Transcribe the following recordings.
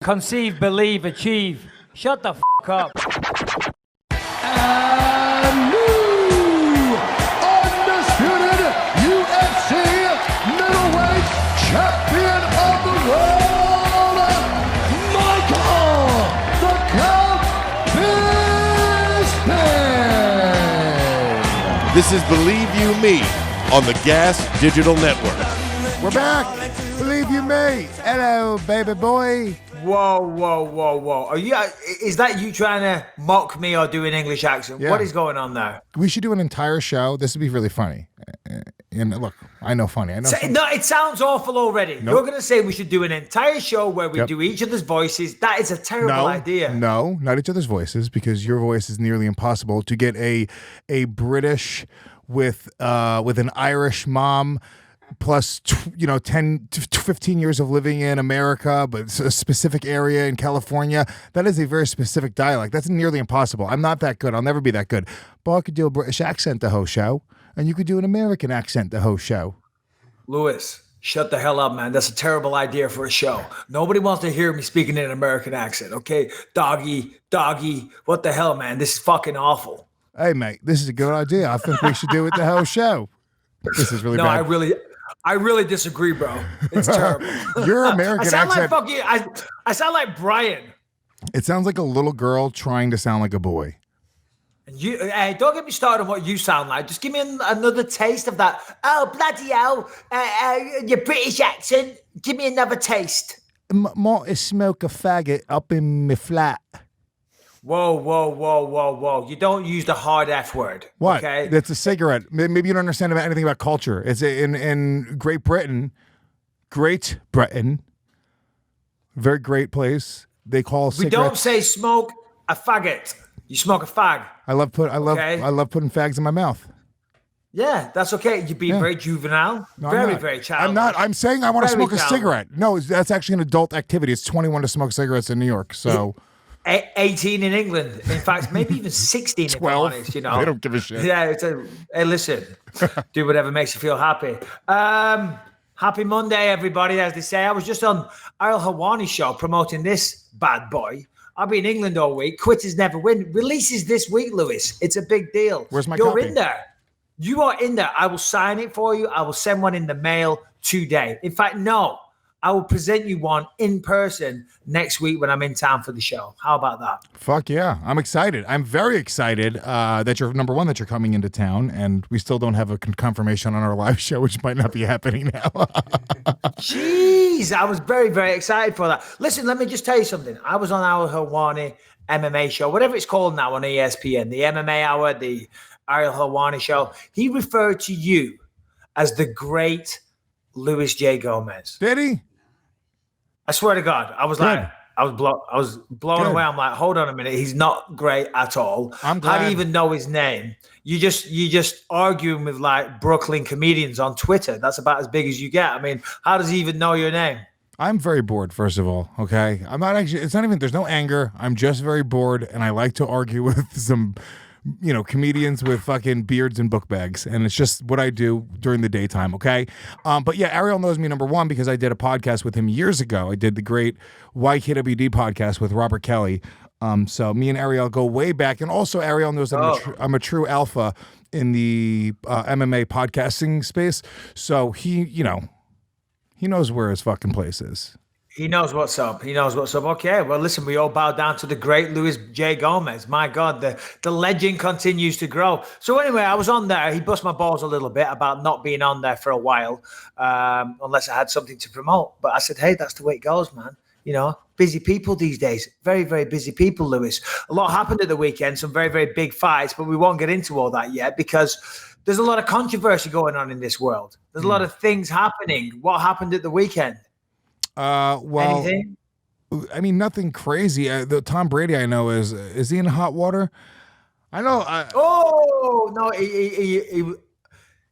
Conceive, believe, achieve. Shut the fuck up. And new undisputed UFC middleweight champion of the world, Michael the Count Bisping. This is Believe You Me on the Gas Digital Network. We're back. Believe you me. Hello, baby boy. Whoa. Is that you trying to mock me or do an English accent? Yeah. What is going on there? We should do an entire show. This would be really funny. And look, I know funny. No, it sounds awful already. Nope. You're going to say we should do an entire show where we do each other's voices. That is a terrible idea. No, not each other's voices, because your voice is nearly impossible. To get a British with an Irish mom, plus 10 to 15 years of living in America, but it's a specific area in California, that is a very specific dialect. That's nearly impossible. I'm not that good. I'll never be that good. But I could do a British accent the whole show, and you could do an American accent the whole show. Lewis, shut the hell up, man. That's a terrible idea for a show. Nobody wants to hear me speaking in an American accent, okay? Doggy, what the hell, man? This is fucking awful. Hey, mate, this is a good idea. I think we should do it the whole show. This is really bad. I really disagree, bro. It's terrible. Your American accent. I sound like Brian. It sounds like a little girl trying to sound like a boy. Hey, don't get me started on what you sound like. Just give me another taste of that. Oh, bloody hell. Your British accent. Give me another taste. Might smoke a faggot up in my flat. Whoa. You don't use the hard F word. What? Okay? That's a cigarette. Maybe you don't understand anything about culture. It's in Great Britain, very great place. They call cigarettes. We don't say smoke a faggot. You smoke a fag. I love putting fags in my mouth. Yeah, that's okay. You're being very juvenile. No, very childish. I'm not. I'm saying I want to smoke a childish. cigarette. No, that's actually an adult activity. It's 21 to smoke cigarettes in New York. So 18 in England. In fact, maybe even 16 if I'm honest, They don't give a shit. Yeah, hey, listen, do whatever makes you feel happy. Happy Monday, everybody, as they say. I was just on Ariel Helwani's show promoting this bad boy. I'll be in England all week. Quitters never win. Releases this week, Lewis. It's a big deal. Where's my You're copy? in there. You are in there. I will sign it for you. I will send one in the mail today. In fact, no. I will present you one in person next week when I'm in town for the show. How about that? Fuck yeah. I'm excited. I'm very excited that you're coming into town, and we still don't have a confirmation on our live show, which might not be happening now. Jeez, I was very, very excited for that. Listen, let me just tell you something. I was on our Helwani MMA show, whatever it's called now on ESPN, the MMA Hour, the Ariel Helwani show. He referred to you as the great Luis J. Gomez. Did he? I swear to God, I was blown away. I'm like, hold on a minute, he's not great at all. I'm glad. How do you even know his name? You just arguing with like Brooklyn comedians on Twitter. That's about as big as you get. I mean, how does he even know your name? I'm very bored, first of all, okay? I'm not actually, it's not even, there's no anger. I'm just very bored, and I like to argue with some comedians with fucking beards and book bags. And it's just what I do during the daytime, okay? But yeah, Ariel knows me, number one, because I did a podcast with him years ago. I did the great YKWD podcast with Robert Kelly. So me and Ariel go way back. And also Ariel knows that I'm a true alpha in the MMA podcasting space. So he knows where his fucking place is. He knows what's up. Okay, well, listen, we all bow down to the great Luis J. Gomez. My God, the legend continues to grow. So anyway, I was on there. He bust my balls a little bit about not being on there for a while, unless I had something to promote. But I said, hey, that's the way it goes, man. Busy people these days. Very, very busy people, Lewis. A lot happened at the weekend, some very, very big fights, but we won't get into all that yet because there's a lot of controversy going on in this world. There's a lot of things happening. What happened at the weekend? Anything? I mean, nothing crazy. The Tom Brady I know is he in hot water? I know. No, he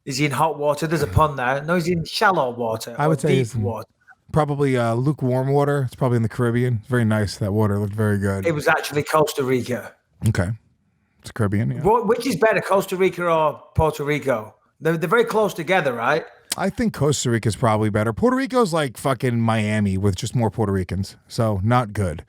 is he in hot water? There's a pun there. No, he's in shallow water. I would say deep water. Probably lukewarm water. It's probably in the Caribbean. It's very nice. That water looked very good. It was actually Costa Rica. Okay, it's Caribbean. Yeah. Which is better, Costa Rica or Puerto Rico? They're very close together, right? I think Costa Rica is probably better. Puerto Rico's like fucking Miami with just more Puerto Ricans, so not good.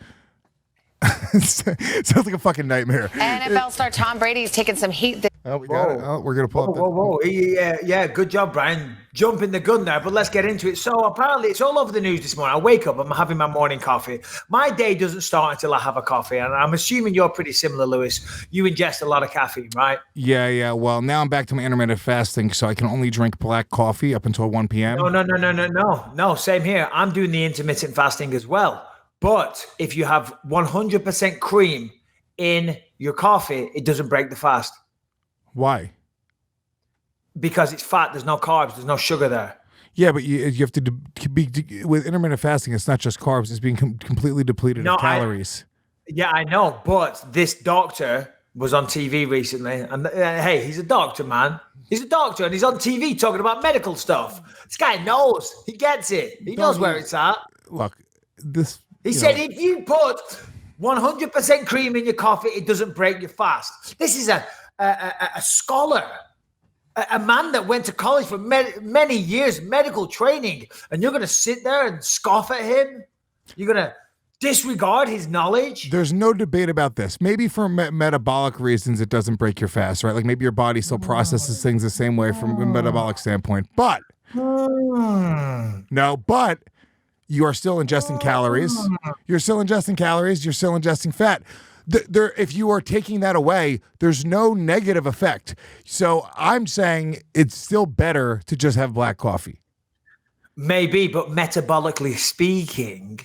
Sounds like a fucking nightmare. NFL star Tom Brady's taking some heat. Oh, we got it. Oh, we're gonna pull up. Whoa. Yeah, good job, Brian. Jumping the gun there, but let's get into it. So apparently it's all over the news this morning. I wake up, I'm having my morning coffee. My day doesn't start until I have a coffee, and I'm assuming you're pretty similar, Lewis. You ingest a lot of caffeine, right? Yeah. Well, now I'm back to my intermittent fasting, so I can only drink black coffee up until 1 p.m. No, same here. I'm doing the intermittent fasting as well. But if you have 100% cream in your coffee, it doesn't break the fast. Why? Because it's fat. There's no carbs. There's no sugar there. Yeah, but you have to be with intermittent fasting. It's not just carbs; it's being completely depleted of calories. I know. But this doctor was on TV recently, and hey, he's a doctor, man. He's a doctor, and he's on TV talking about medical stuff. This guy knows. He gets it. He knows where it's at. Look, this. He said if you put 100% cream in your coffee, it doesn't break your fast. This is a scholar, a man that went to college for many years, medical training, and you're going to sit there and scoff at him? You're going to disregard his knowledge? There's no debate about this. Maybe for metabolic reasons, it doesn't break your fast, right? Like maybe your body still processes things the same way from a metabolic standpoint. But, you are still ingesting calories. You're still ingesting calories. You're still ingesting fat. If you are taking that away, there's no negative effect. So I'm saying it's still better to just have black coffee. Maybe, but metabolically speaking,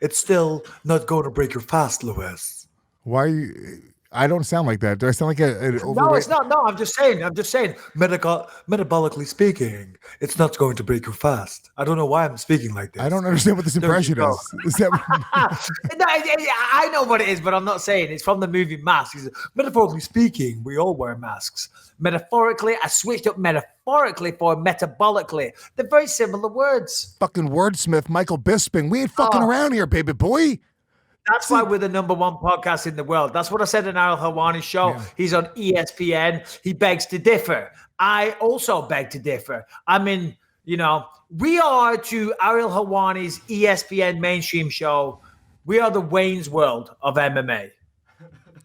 it's still not going to break your fast, Lewis. Why are you... I don't sound like that. Do I sound like an overweight? No, it's not. No, I'm just saying. Metabolically speaking, it's not going to break your fast. I don't know why I'm speaking like this. I don't understand what this impression is. Is that? No, I know what it is, but I'm not saying it's from the movie Masks. Metaphorically speaking, we all wear masks. Metaphorically, I switched up metaphorically for metabolically. They're very similar words. Fucking wordsmith, Michael Bisping. We ain't fucking around here, baby boy. That's why we're the number one podcast in the world. That's what I said in Ariel Helwani's show. Yeah. He's on ESPN. He begs to differ. I also beg to differ. I mean, we are to Ariel Helwani's ESPN mainstream show. We are the Wayne's World of MMA.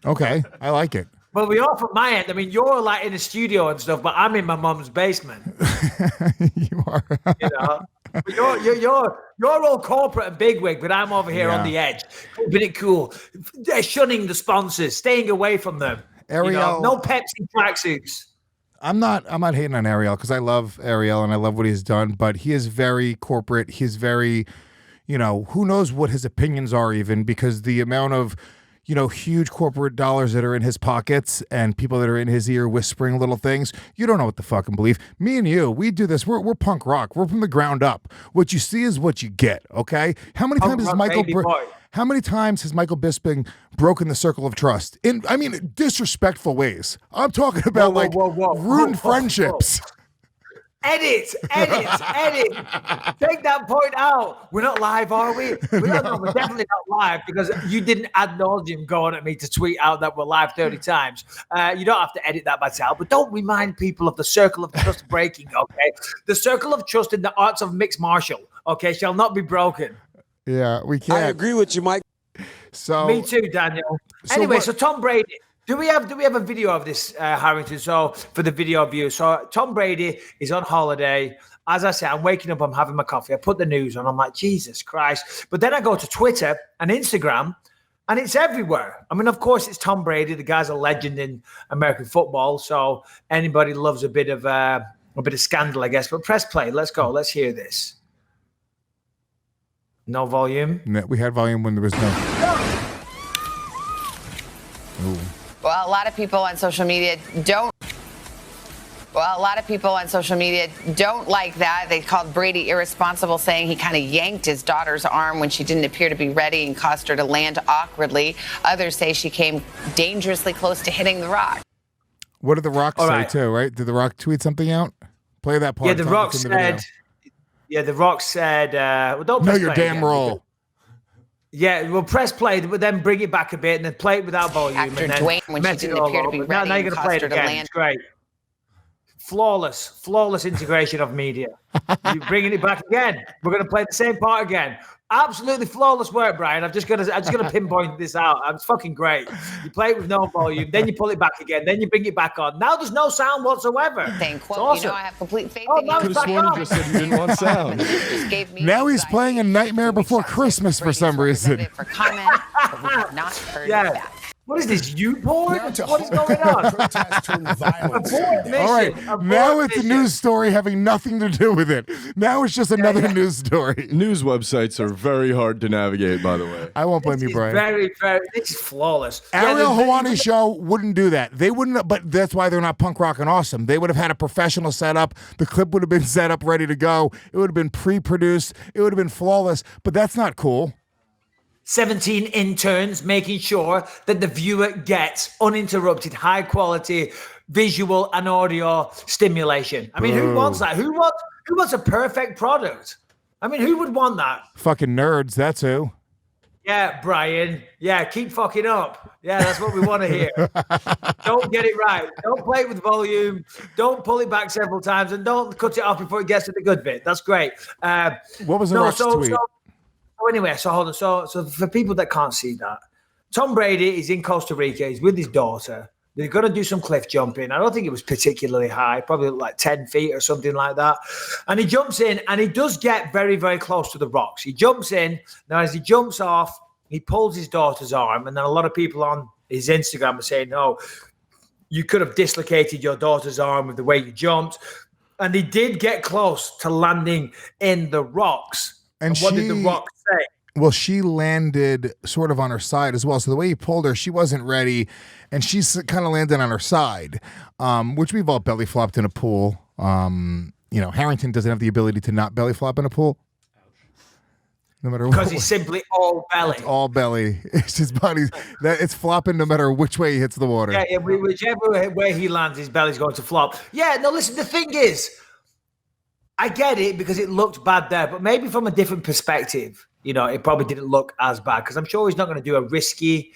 Okay, I like it. Well, we are from my end. I mean, you're like in a studio and stuff, but I'm in my mom's basement. You are. You're all corporate and bigwig, but I'm over here on the edge, keeping it cool, shunning the sponsors, staying away from them. Ariel, no Pepsi tracksuits. I'm not hating on Ariel because I love Ariel and I love what he's done, but he is very corporate. He's very, who knows what his opinions are even, because the amount of huge corporate dollars that are in his pockets and people that are in his ear whispering little things. You don't know what to fucking believe. Me and you, we do this. We're punk rock. We're from the ground up. What you see is what you get. Okay. How many times has Michael Bisping broken the circle of trust in, disrespectful ways? I'm talking about ruined friendships. Edit. Take that point out. We're not live, are we? We're definitely not live because you didn't ad nauseum going at me to tweet out that we're live 30 times. You don't have to edit that myself, but don't remind people of the circle of trust breaking, okay? The circle of trust in the arts of mixed martial, okay, shall not be broken. Yeah, we can't. I agree with you, Mike. So me too, Daniel. Anyway, so Tom Brady. Do we have a video of this, Harrington? So for the video view, so Tom Brady is on holiday. As I said, I'm waking up, I'm having my coffee. I put the news on. I'm like, Jesus Christ. But then I go to Twitter and Instagram, and it's everywhere. I mean, of course, it's Tom Brady. The guy's a legend in American football. So anybody loves a bit of scandal, I guess. But press play. Let's go. Let's hear this. No volume. No, we had volume when there was no. Ooh. Well, a lot of people on social media don't like that. They called Brady irresponsible, saying he kind of yanked his daughter's arm when she didn't appear to be ready and caused her to land awkwardly. Others say she came dangerously close to hitting The Rock. What did The Rock say too, right? Did The Rock tweet something out? Play that part. Yeah, The Rock said, well, don't know your damn role. Yeah, well, press play, but then bring it back a bit and then play it without volume. Actor and then Dwayne, when she didn't appear to be ready, now you're going to play it again. It's great. flawless integration of media. You're bringing it back again. We're going to play the same part again. Absolutely flawless work, Brian. I'm just gonna pinpoint this out. It's fucking great. You play it with no volume, then you pull it back again, then you bring it back on. Now there's no sound whatsoever. Quote, awesome. I have complete faith in you. Now it's back on. You just said you didn't want sound. Now he's playing A Nightmare Before Christmas for some reason. For comment, but we have not heard back. What is this, YouPorn? What is going on? Protest turned violence. All right, now it's a news story having nothing to do with it. Now it's just another news story. News websites are very hard to navigate, by the way. I won't blame you, Brian. This is flawless. Ariel Hawani's show wouldn't do that. They wouldn't, but that's why they're not punk rock and awesome. They would have had a professional setup. The clip would have been set up, ready to go. It would have been pre-produced. It would have been flawless, but that's not cool. 17 interns making sure that the viewer gets uninterrupted, high quality visual and audio stimulation. I mean, who wants that? Who wants a perfect product? I mean, who would want that? Fucking nerds, that's who. Yeah, Brian. Yeah, keep fucking up. Yeah, that's what we want to hear. Don't get it right. Don't play it with volume. Don't pull it back several times, and don't cut it off before it gets to the good bit. That's great. What was the Rock's tweet? Anyway, so hold on. So for people that can't see that, Tom Brady is in Costa Rica. He's with his daughter. They're going to do some cliff jumping. I don't think it was particularly high, probably like 10 feet or something like that. And he jumps in, and he does get very, very close to the rocks. He jumps in. Now, as he jumps off, he pulls his daughter's arm. And then a lot of people on his Instagram are saying, no, you could have dislocated your daughter's arm with the way you jumped. And he did get close to landing in the rocks. And what did the rock say? Well, she landed sort of on her side as well. So the way he pulled her, she wasn't ready, and she's kind of landed on her side, which we've all belly flopped in a pool. Harrington doesn't have the ability to not belly flop in a pool. No matter what. Because he's simply all belly. It's all belly. It's his body's it's flopping no matter which way he hits the water. Yeah, whichever way he lands, his belly's going to flop. Yeah, no, listen, the thing is, I get it because it looked bad there, but maybe from a different perspective, it probably didn't look as bad because I'm sure he's not going to do a risky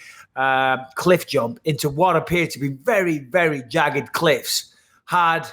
cliff jump into what appeared to be very, very jagged cliffs had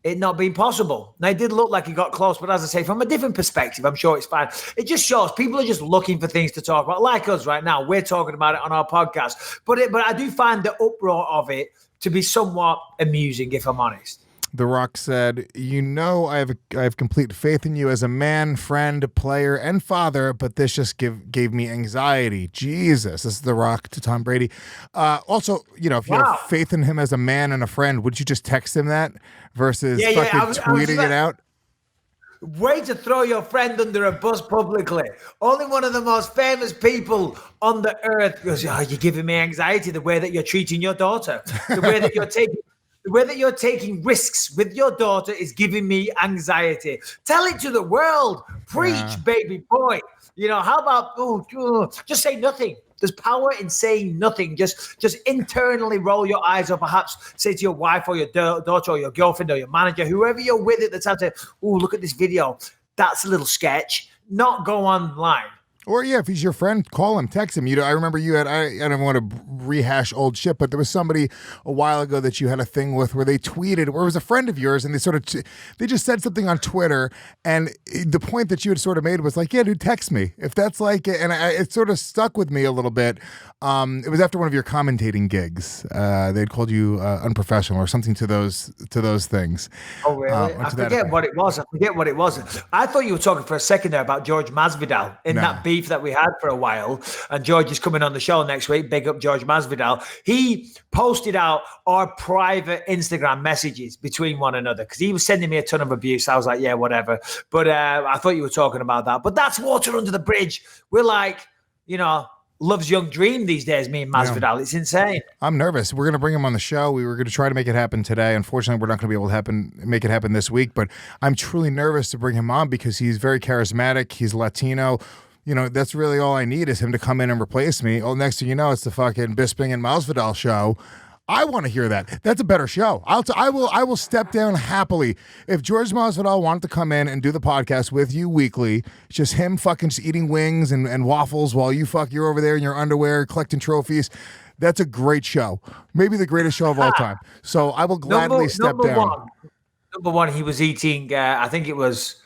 it not been possible. Now, it did look like he got close, but as I say, from a different perspective, I'm sure it's fine. It just shows people are just looking for things to talk about, like us right now. We're talking about it on our podcast. But I do find the uproar of it to be somewhat amusing, if I'm honest. The Rock said, I have complete faith in you as a man, friend, player, and father, but this just gave me anxiety. Jesus. This is The Rock to Tom Brady. Also, if you have faith in him as a man and a friend, would you just text him that versus tweeting it out? Way to throw your friend under a bus publicly. Only one of the most famous people on the earth goes, you're giving me anxiety the way that you're treating your daughter, the way that you're taking risks with your daughter is giving me anxiety. Tell it to the world. Preach, baby boy. How about just say nothing. There's power in saying nothing. Just internally roll your eyes or perhaps say to your wife or your daughter or your girlfriend or your manager, whoever you're with at the time, say, look at this video. That's a little sketch. Not go online. Or if he's your friend, call him, text him. I remember you had, I don't want to rehash old shit, but there was somebody a while ago that you had a thing with where they tweeted, where it was a friend of yours, and they just said something on Twitter, and the point that you had sort of made was like, yeah, dude, text me. If that's like, and it sort of stuck with me a little bit. It was after one of your commentating gigs. They'd called you unprofessional or something to those things. Oh, really? I forget what it was. I thought you were talking for a second there about George Masvidal in that beef that we had for a while. And George is coming on the show next week. Big up George Masvidal. He posted out our private Instagram messages between one another because he was sending me a ton of abuse. I was like, yeah, whatever. But I thought you were talking about that. But that's water under the bridge. We're like, love's young dream these days, me and Masvidal. Yeah. It's insane. I'm nervous. We're going to bring him on the show. We were going to try to make it happen today. Unfortunately, we're not going to be able to make it happen this week, but I'm truly nervous to bring him on because he's very charismatic. He's Latino. That's really all I need is him to come in and replace me. Oh, next thing you know, it's the fucking Bisping and Masvidal show. I want to hear that. That's a better show. I will step down happily. If George Masvidal wanted to come in and do the podcast with you weekly, it's just him fucking just eating wings and waffles while you're over there in your underwear collecting trophies. That's a great show. Maybe the greatest show of all time. So I will gladly step down. Number one, he was eating, I think it was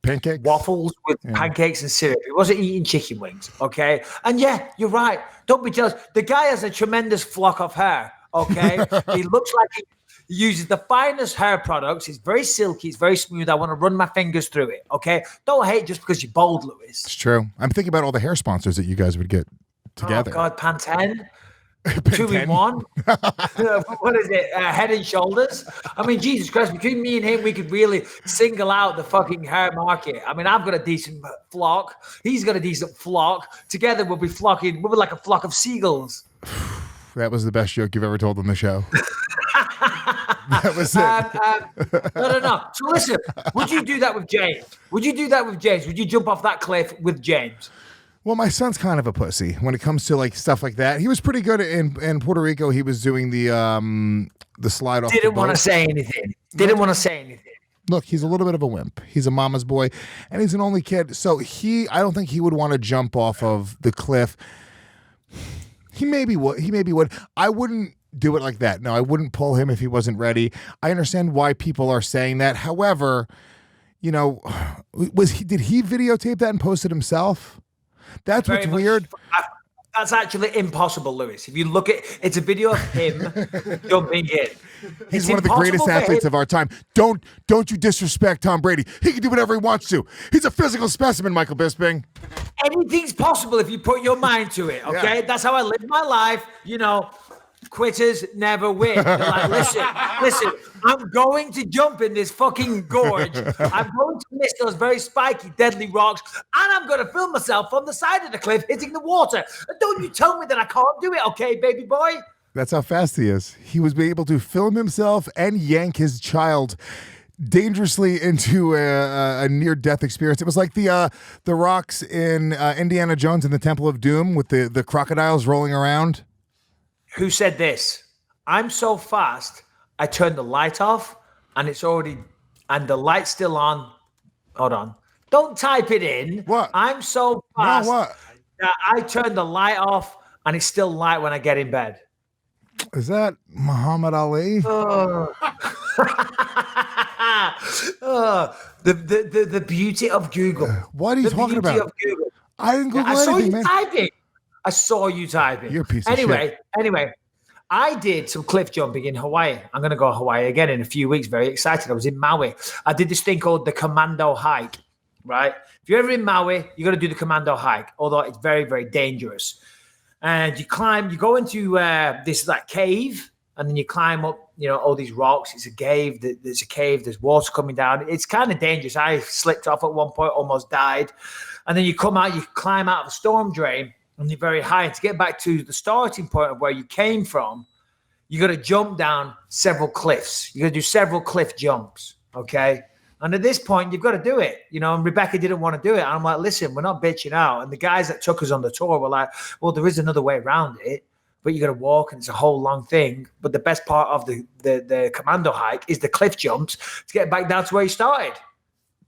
Pancakes? waffles with pancakes and syrup. He wasn't eating chicken wings, okay? And yeah, you're right. Don't be jealous. The guy has a tremendous flock of hair, okay? He looks like he uses the finest hair products. He's very silky. He's very smooth. I want to run my fingers through it, okay? Don't hate just because you're bold, Lewis. It's true. I'm thinking about all the hair sponsors that you guys would get together. Oh, God, Pantene. 2-in-1. What is it? Head and Shoulders. I mean, Jesus Christ, between me and him, we could really single out the fucking hair market. I mean, I've got a decent flock. He's got a decent flock. Together, we'll be flocking. We'll be like a flock of seagulls. That was the best joke you've ever told on the show. That was it. No. So listen, would you do that with James? Would you jump off that cliff with James? Well, my son's kind of a pussy when it comes to like stuff like that. He was pretty good in Puerto Rico. He was doing the slide off. Didn't want to say anything. Look, he's a little bit of a wimp. He's a mama's boy, and he's an only kid. So I don't think he would want to jump off of the cliff. He maybe would. I wouldn't do it like that. No, I wouldn't pull him if he wasn't ready. I understand why people are saying that. However, you know, did he videotape that and post it himself? That's what's weird. That's actually impossible, Lewis. If you look at it's a video of him jumping in. He's one of the greatest athletes of our time. Don't you disrespect Tom Brady. He can do whatever he wants to. He's a physical specimen, Michael Bisping. Anything's possible if you put your mind to it, okay? Yeah. That's how I live my life. You know, quitters never win. They're like, listen, I'm going to jump in this fucking gorge. I'm going to miss those very spiky, deadly rocks, and I'm going to film myself from the side of the cliff hitting the water. And don't you tell me that I can't do it, okay, baby boy? That's how fast he is. He was able to film himself and yank his child dangerously into a near-death experience. It was like the rocks in Indiana Jones and the Temple of Doom with the crocodiles rolling around. Who said this? I'm so fast, I turned the light off, and the light's still on. Hold on. Don't type it in. What? I'm so fast what? that I turned the light off, and it's still light when I get in bed. Is that Muhammad Ali? The beauty of Google. What are you talking about? I didn't Google anything, man. I saw you typing. You're a piece of shit. Anyway, I did some cliff jumping in Hawaii. I'm going to go to Hawaii again in a few weeks. Very excited. I was in Maui. I did this thing called the commando hike, right? If you're ever in Maui, you got to do the commando hike, although it's very, very dangerous. And you go into this like cave, and then you climb up, all these rocks. It's a cave. There's a cave. There's water coming down. It's kind of dangerous. I slipped off at one point, almost died. And then you come out, you climb out of a storm drain, and you're very high. And to get back to the starting point of where you came from, you got to jump down several cliffs. You got to do several cliff jumps, okay? And at this point, you've got to do it, and Rebecca didn't want to do it. And I'm like, listen, we're not bitching out. And the guys that took us on the tour were like, well, there is another way around it, but you got to walk, and it's a whole long thing. But the best part of the commando hike is the cliff jumps to get back down to where you started.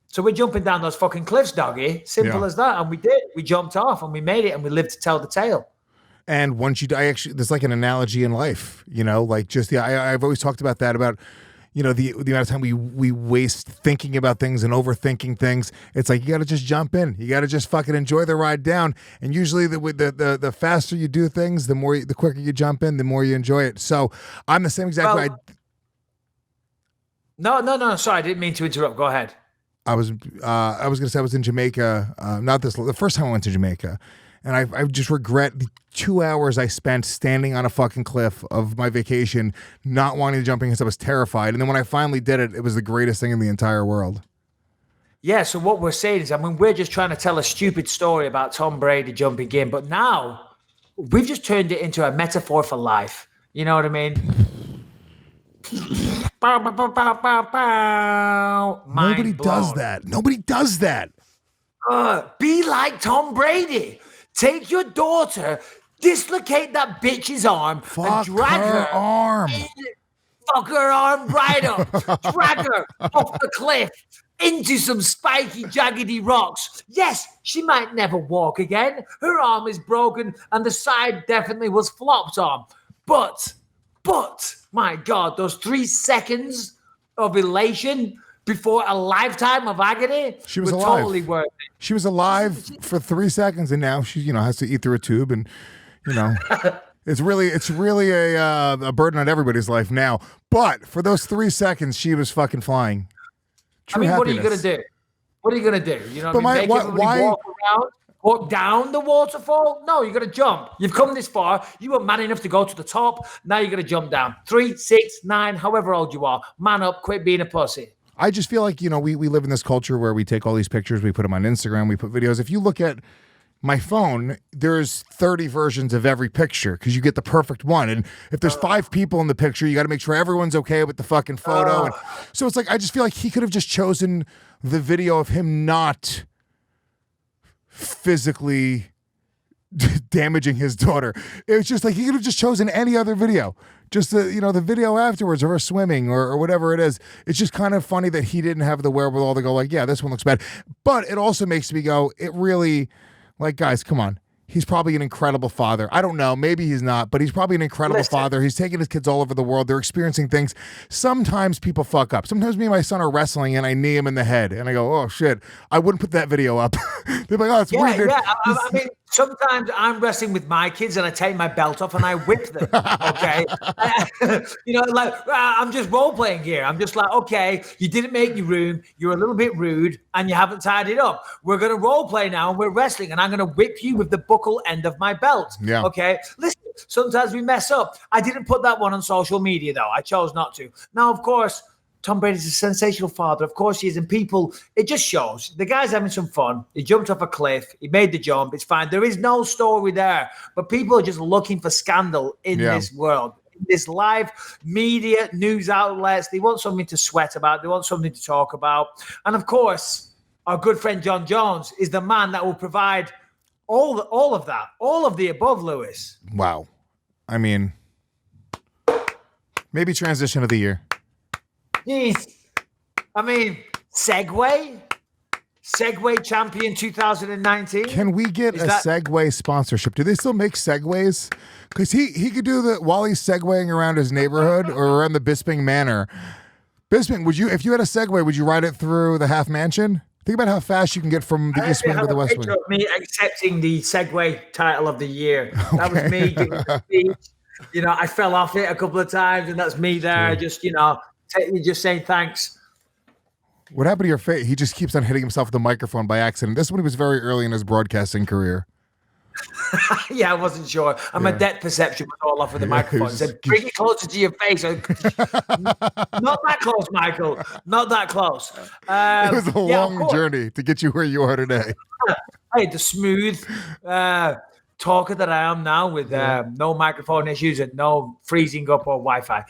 So we're jumping down those fucking cliffs, doggy. Simple as that. And we did. We jumped off, and we made it, and we lived to tell the tale. And once you die, actually, there's like an analogy in life, like just I've always talked about that, about, the amount of time we waste thinking about things and overthinking things. It's like, you got to just jump in. You got to just fucking enjoy the ride down. And usually the faster you do things, the quicker you jump in, the more you enjoy it. So I'm the same exact way. No. Sorry, I didn't mean to interrupt. Go ahead. I was gonna say I was in Jamaica. The first time I went to Jamaica, and I just regret the 2 hours I spent standing on a fucking cliff of my vacation, not wanting to jump in because I was terrified. And then when I finally did it, it was the greatest thing in the entire world. Yeah. So what we're saying is, we're just trying to tell a stupid story about Tom Brady jumping in, but now we've just turned it into a metaphor for life. You know what I mean? Bow, bow, bow, bow, bow, bow. Nobody does that. Nobody does that. Be like Tom Brady. Take your daughter, dislocate that bitch's arm, and drag her arm. Fuck her arm right up. Drag her off the cliff into some spiky, jaggedy rocks. Yes, she might never walk again. Her arm is broken, and the side definitely was flopped on. But, my God, those 3 seconds of elation before a lifetime of agony She was were alive. totally worth it. She was alive for 3 seconds, and now she, has to eat through a tube, and it's really a burden on everybody's life now. But for those 3 seconds, she was fucking flying. True what are you happiness. gonna do? What are you gonna do? You know, But make everybody walk around, walk down the waterfall? No, you got to jump. You've come this far. You were man enough to go to the top. Now you got to jump down. 3, 6, 9, however old you are. Man up. Quit being a pussy. I just feel like, we live in this culture where we take all these pictures, we put them on Instagram, we put videos. If you look at my phone, there's 30 versions of every picture because you get the perfect one. And if there's 5 people in the picture, you got to make sure everyone's okay with the fucking photo. And so it's like, I just feel like he could have just chosen the video of him not physically damaging his daughter. It was just like he could have just chosen any other video. Just the video afterwards of her swimming or whatever it is. It's just kind of funny that he didn't have the wherewithal to go like, yeah, this one looks bad. But it also makes me go, it really, like, guys, come on. He's probably an incredible father. I don't know. Maybe he's not, but he's probably an incredible father. He's taking his kids all over the world. They're experiencing things. Sometimes people fuck up. Sometimes me and my son are wrestling and I knee him in the head and I go, oh shit, I wouldn't put that video up. They're like, oh, it's weird. Dude. Yeah. I mean, sometimes I'm wrestling with my kids and I take my belt off and I whip them. Okay. I'm just role playing here. I'm just like, okay, you didn't make your room. You're a little bit rude and you haven't tied it up. We're going to role play now and we're wrestling and I'm going to whip you with the buckle end of my belt. Yeah. Okay. Listen, sometimes we mess up. I didn't put that one on social media though. I chose not to. Now, of course, Tom Brady's a sensational father. Of course he is. And people, it just shows. The guy's having some fun. He jumped off a cliff. He made the jump. It's fine. There is no story there. But people are just looking for scandal in this world. In this live media, news outlets. They want something to sweat about. They want something to talk about. And of course, our good friend John Jones is the man that will provide all of that. All of the above, Lewis. Wow. I mean, maybe transition of the year. Jeez. I mean, Segway champion 2019. Can we get a Segway sponsorship? Do they still make Segways? Because he could do that while he's Segwaying around his neighborhood or around the Bisping Manor. Bisping, if you had a Segway, would you ride it through the half mansion? Think about how fast you can get from the East Wing to the West Wing. Me accepting the Segway title of the year. Okay. That was me giving the speech. I fell off it a couple of times, and that's me there. Just just saying thanks. What happened to your face? He just keeps on hitting himself with the microphone by accident. This one was very early in his broadcasting career. Yeah, I wasn't sure. My depth perception was all off with the microphone. He said, bring it closer to your face. Not that close, Michael. Not that close. It was a long journey to get you where you are today. Hey, the smooth talker that I am now with no microphone issues and no freezing up or Wi-Fi.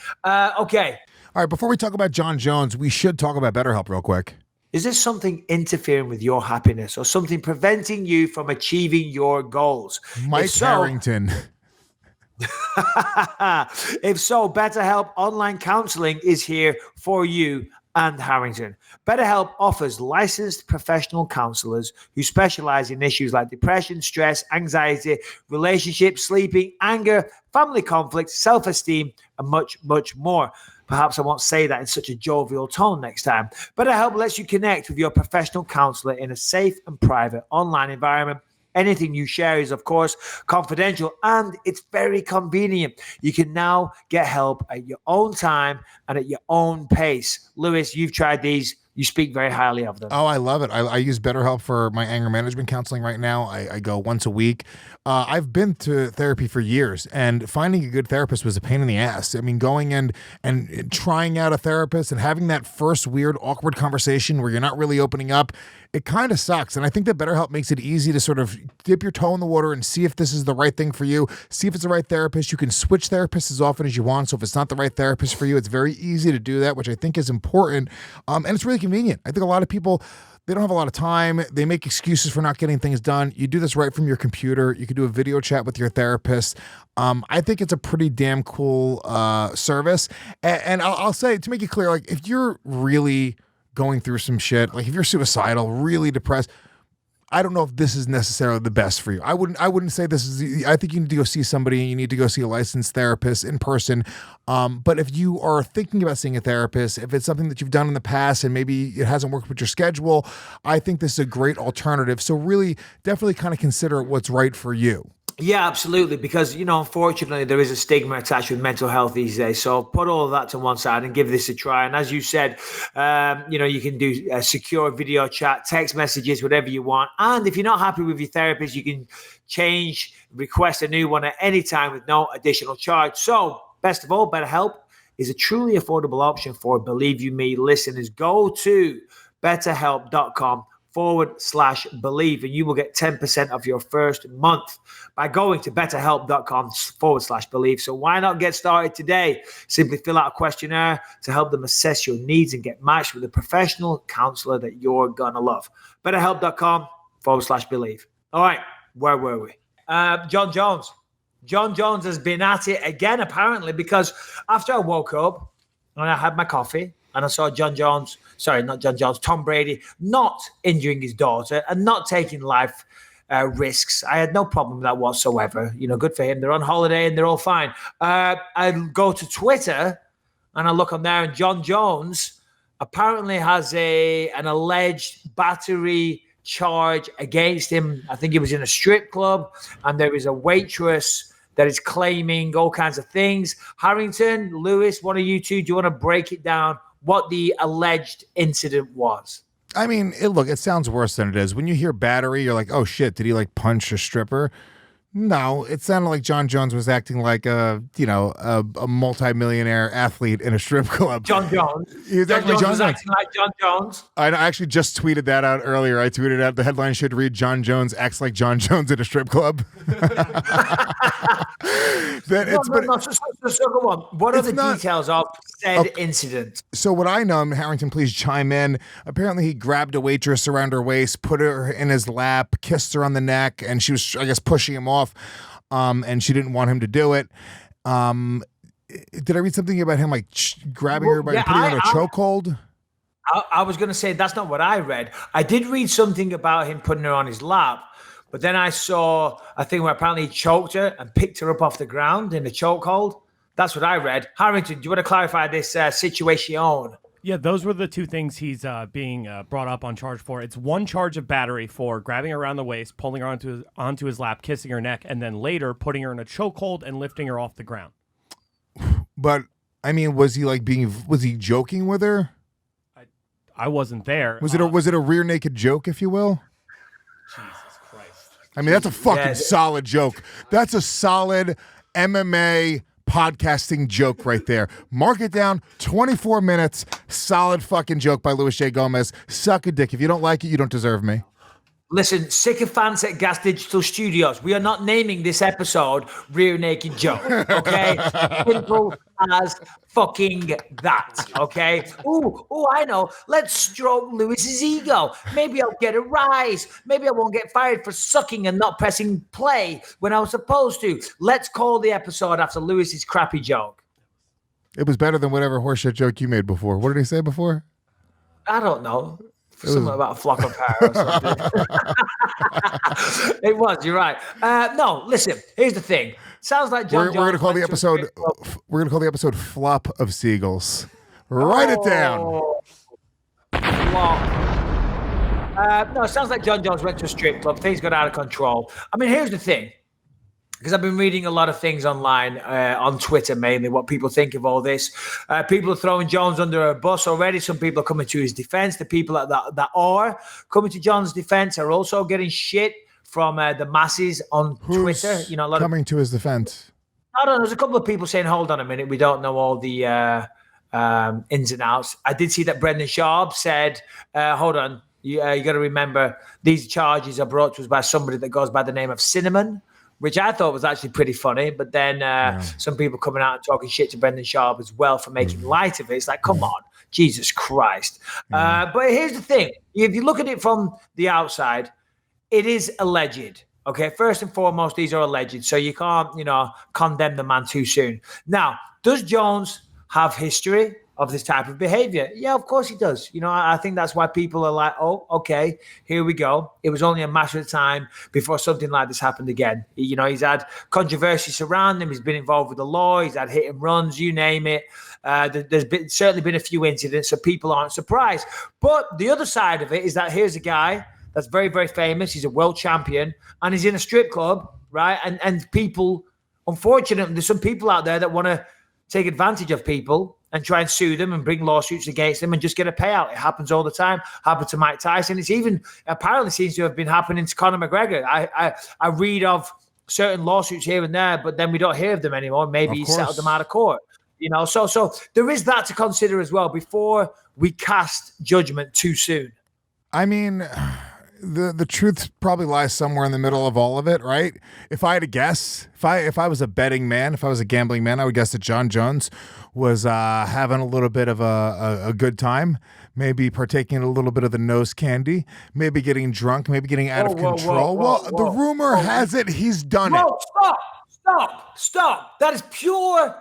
Okay. All right, before we talk about John Jones, we should talk about BetterHelp real quick. Is there something interfering with your happiness or something preventing you from achieving your goals? Mike Harrington. If so, BetterHelp Online Counseling is here for you and Harrington. BetterHelp offers licensed professional counselors who specialize in issues like depression, stress, anxiety, relationships, sleeping, anger, family conflict, self-esteem, and much, much more. Perhaps I won't say that in such a jovial tone next time. BetterHelp lets you connect with your professional counselor in a safe and private online environment. Anything you share is, of course, confidential, and it's very convenient. You can now get help at your own time and at your own pace. Lewis, you've tried these. You speak very highly of them. Oh, I love it. I use BetterHelp for my anger management counseling right now. I go once a week. I've been to therapy for years, and finding a good therapist was a pain in the ass. I mean, going and trying out a therapist and having that first weird, awkward conversation where you're not really opening up, it kind of sucks. And I think that BetterHelp makes it easy to sort of dip your toe in the water and see if this is the right thing for you, see if it's the right therapist. You can switch therapists as often as you want. So if it's not the right therapist for you, it's very easy to do that, which I think is important. And it's really convenient. I think a lot of people, they don't have a lot of time. They make excuses for not getting things done. You do this right from your computer. You can do a video chat with your therapist. I think it's a pretty damn cool service. And I'll say, to make it clear, like if you're really going through some shit, like if you're suicidal, really depressed, I don't know if this is necessarily the best for you. I wouldn't say this is. I think you need to go see somebody. You need to go see a licensed therapist in person. But if you are thinking about seeing a therapist, if it's something that you've done in the past and maybe it hasn't worked with your schedule, I think this is a great alternative. So really, definitely kind of consider what's right for you. Yeah, absolutely. Because, unfortunately, there is a stigma attached with mental health these days. So put all of that to one side and give this a try. And as you said, you can do a secure video chat, text messages, whatever you want. And if you're not happy with your therapist, you can request a new one at any time with no additional charge. So best of all, BetterHelp is a truly affordable option for Believe You Me listeners. Go to betterhelp.com/believe and you will get 10% off your first month by going to betterhelp.com/believe. So why not get started today? Simply fill out a questionnaire to help them assess your needs and get matched with a professional counselor that you're gonna love. betterhelp.com/believe. All right, where were we? John Jones. John Jones has been at it again, apparently, because after I woke up and I had my coffee and I saw Tom Brady not injuring his daughter and not taking life risks. I had no problem with that whatsoever. Good for him. They're on holiday and they're all fine. I go to Twitter and I look on there, and John Jones apparently has an alleged battery charge against him. I think he was in a strip club and there is a waitress that is claiming all kinds of things. Harrington, Lewis, one of you two, do you want to break it down what the alleged incident was? I mean, it sounds worse than it is. When you hear battery, you're like, oh shit, did he punch a stripper? No, it sounded like John Jones was acting like a multimillionaire athlete in a strip club. John Jones. John Jones was acting like John Jones. I actually just tweeted that out earlier. I tweeted out the headline should read "John Jones acts like John Jones at a strip club." So go on. What are the details of said incident? So what I know, Harrington, please chime in. Apparently he grabbed a waitress around her waist, put her in his lap, kissed her on the neck, and she was, I guess, pushing him off, and she didn't want him to do it. Did I read something about him grabbing her by putting her in a chokehold? I was going to say that's not what I read. I did read something about him putting her on his lap, but then I saw a thing where apparently he choked her and picked her up off the ground in a chokehold. That's what I read. Harrington, do you want to clarify this situation? Yeah, those were the two things he's being brought up on charge for. It's one charge of battery for grabbing her around the waist, pulling her onto his lap, kissing her neck, and then later putting her in a chokehold and lifting her off the ground. But I mean, was he joking with her? I wasn't there. Was it a rear naked joke, if you will? Jesus Christ! I mean, that's a fucking solid joke. That's a solid MMA podcasting joke right there. Mark it down. 24 minutes. Solid fucking joke by Luis J. Gomez. Suck a dick. If you don't like it, you don't deserve me. Listen, sycophants at Gas Digital Studios, we are not naming this episode Rear Naked Joke, okay? Simple as fucking that, okay? Ooh, I know. Let's stroke Lewis's ego. Maybe I'll get a rise. Maybe I won't get fired for sucking and not pressing play when I was supposed to. Let's call the episode after Lewis's crappy joke. It was better than whatever horseshit joke you made before. What did he say before? I don't know. Something about a flock of hair or something. It was. You're right. No, listen. Here's the thing. Sounds like John. We're going to call the episode. We're going to call the episode "Flop of Seagulls." Write it down. Flop. No, it sounds like John Jones went to a strip club. Things got out of control. I mean, here's the thing. Because I've been reading a lot of things online, on Twitter mainly, what people think of all this. People are throwing Jones under a bus already. Some people are coming to his defense. The people that are coming to John's defense are also getting shit from the masses on Twitter. A lot coming to his defense. I don't know. There's a couple of people saying, hold on a minute, we don't know all the ins and outs. I did see that Brendan Schaub said, hold on, you got to remember these charges are brought to us by somebody that goes by the name of Cinnamon, which I thought was actually pretty funny. But then some people coming out and talking shit to Brendan Schaub as well for making light of it. It's like, come on, Jesus Christ. But here's the thing. If you look at it from the outside, it is alleged. Okay, first and foremost, these are alleged. So you can't, condemn the man too soon. Now, does Jones have history of this type of behavior? Yeah, of course he does. You know, I think that's why people are like, oh, okay, here we go. It was only a matter of time before something like this happened again. You know, he's had controversy surrounding him. He's been involved with the law. He's had hit and runs, you name it. There's certainly been a few incidents, so people aren't surprised. But the other side of it is that here's a guy that's very, very famous. He's a world champion, and he's in a strip club, right? And people, unfortunately, there's some people out there that want to take advantage of people and try and sue them and bring lawsuits against them and just get a payout. It happens all the time. Happened to Mike Tyson. It's even apparently seems to have been happening to Conor McGregor. I read of certain lawsuits here and there, but then we don't hear of them anymore. Maybe he settled them out of court. You know, so there is that to consider as well before we cast judgment too soon. I mean, the truth probably lies somewhere in the middle of all of it, right? If I had to guess, if I was a betting man, if I was a gambling man, I would guess that Jon Jones was having a little bit of a good time, maybe partaking in a little bit of the nose candy, maybe getting drunk, maybe getting out of control. The rumor has it he's done it. Stop. That is pure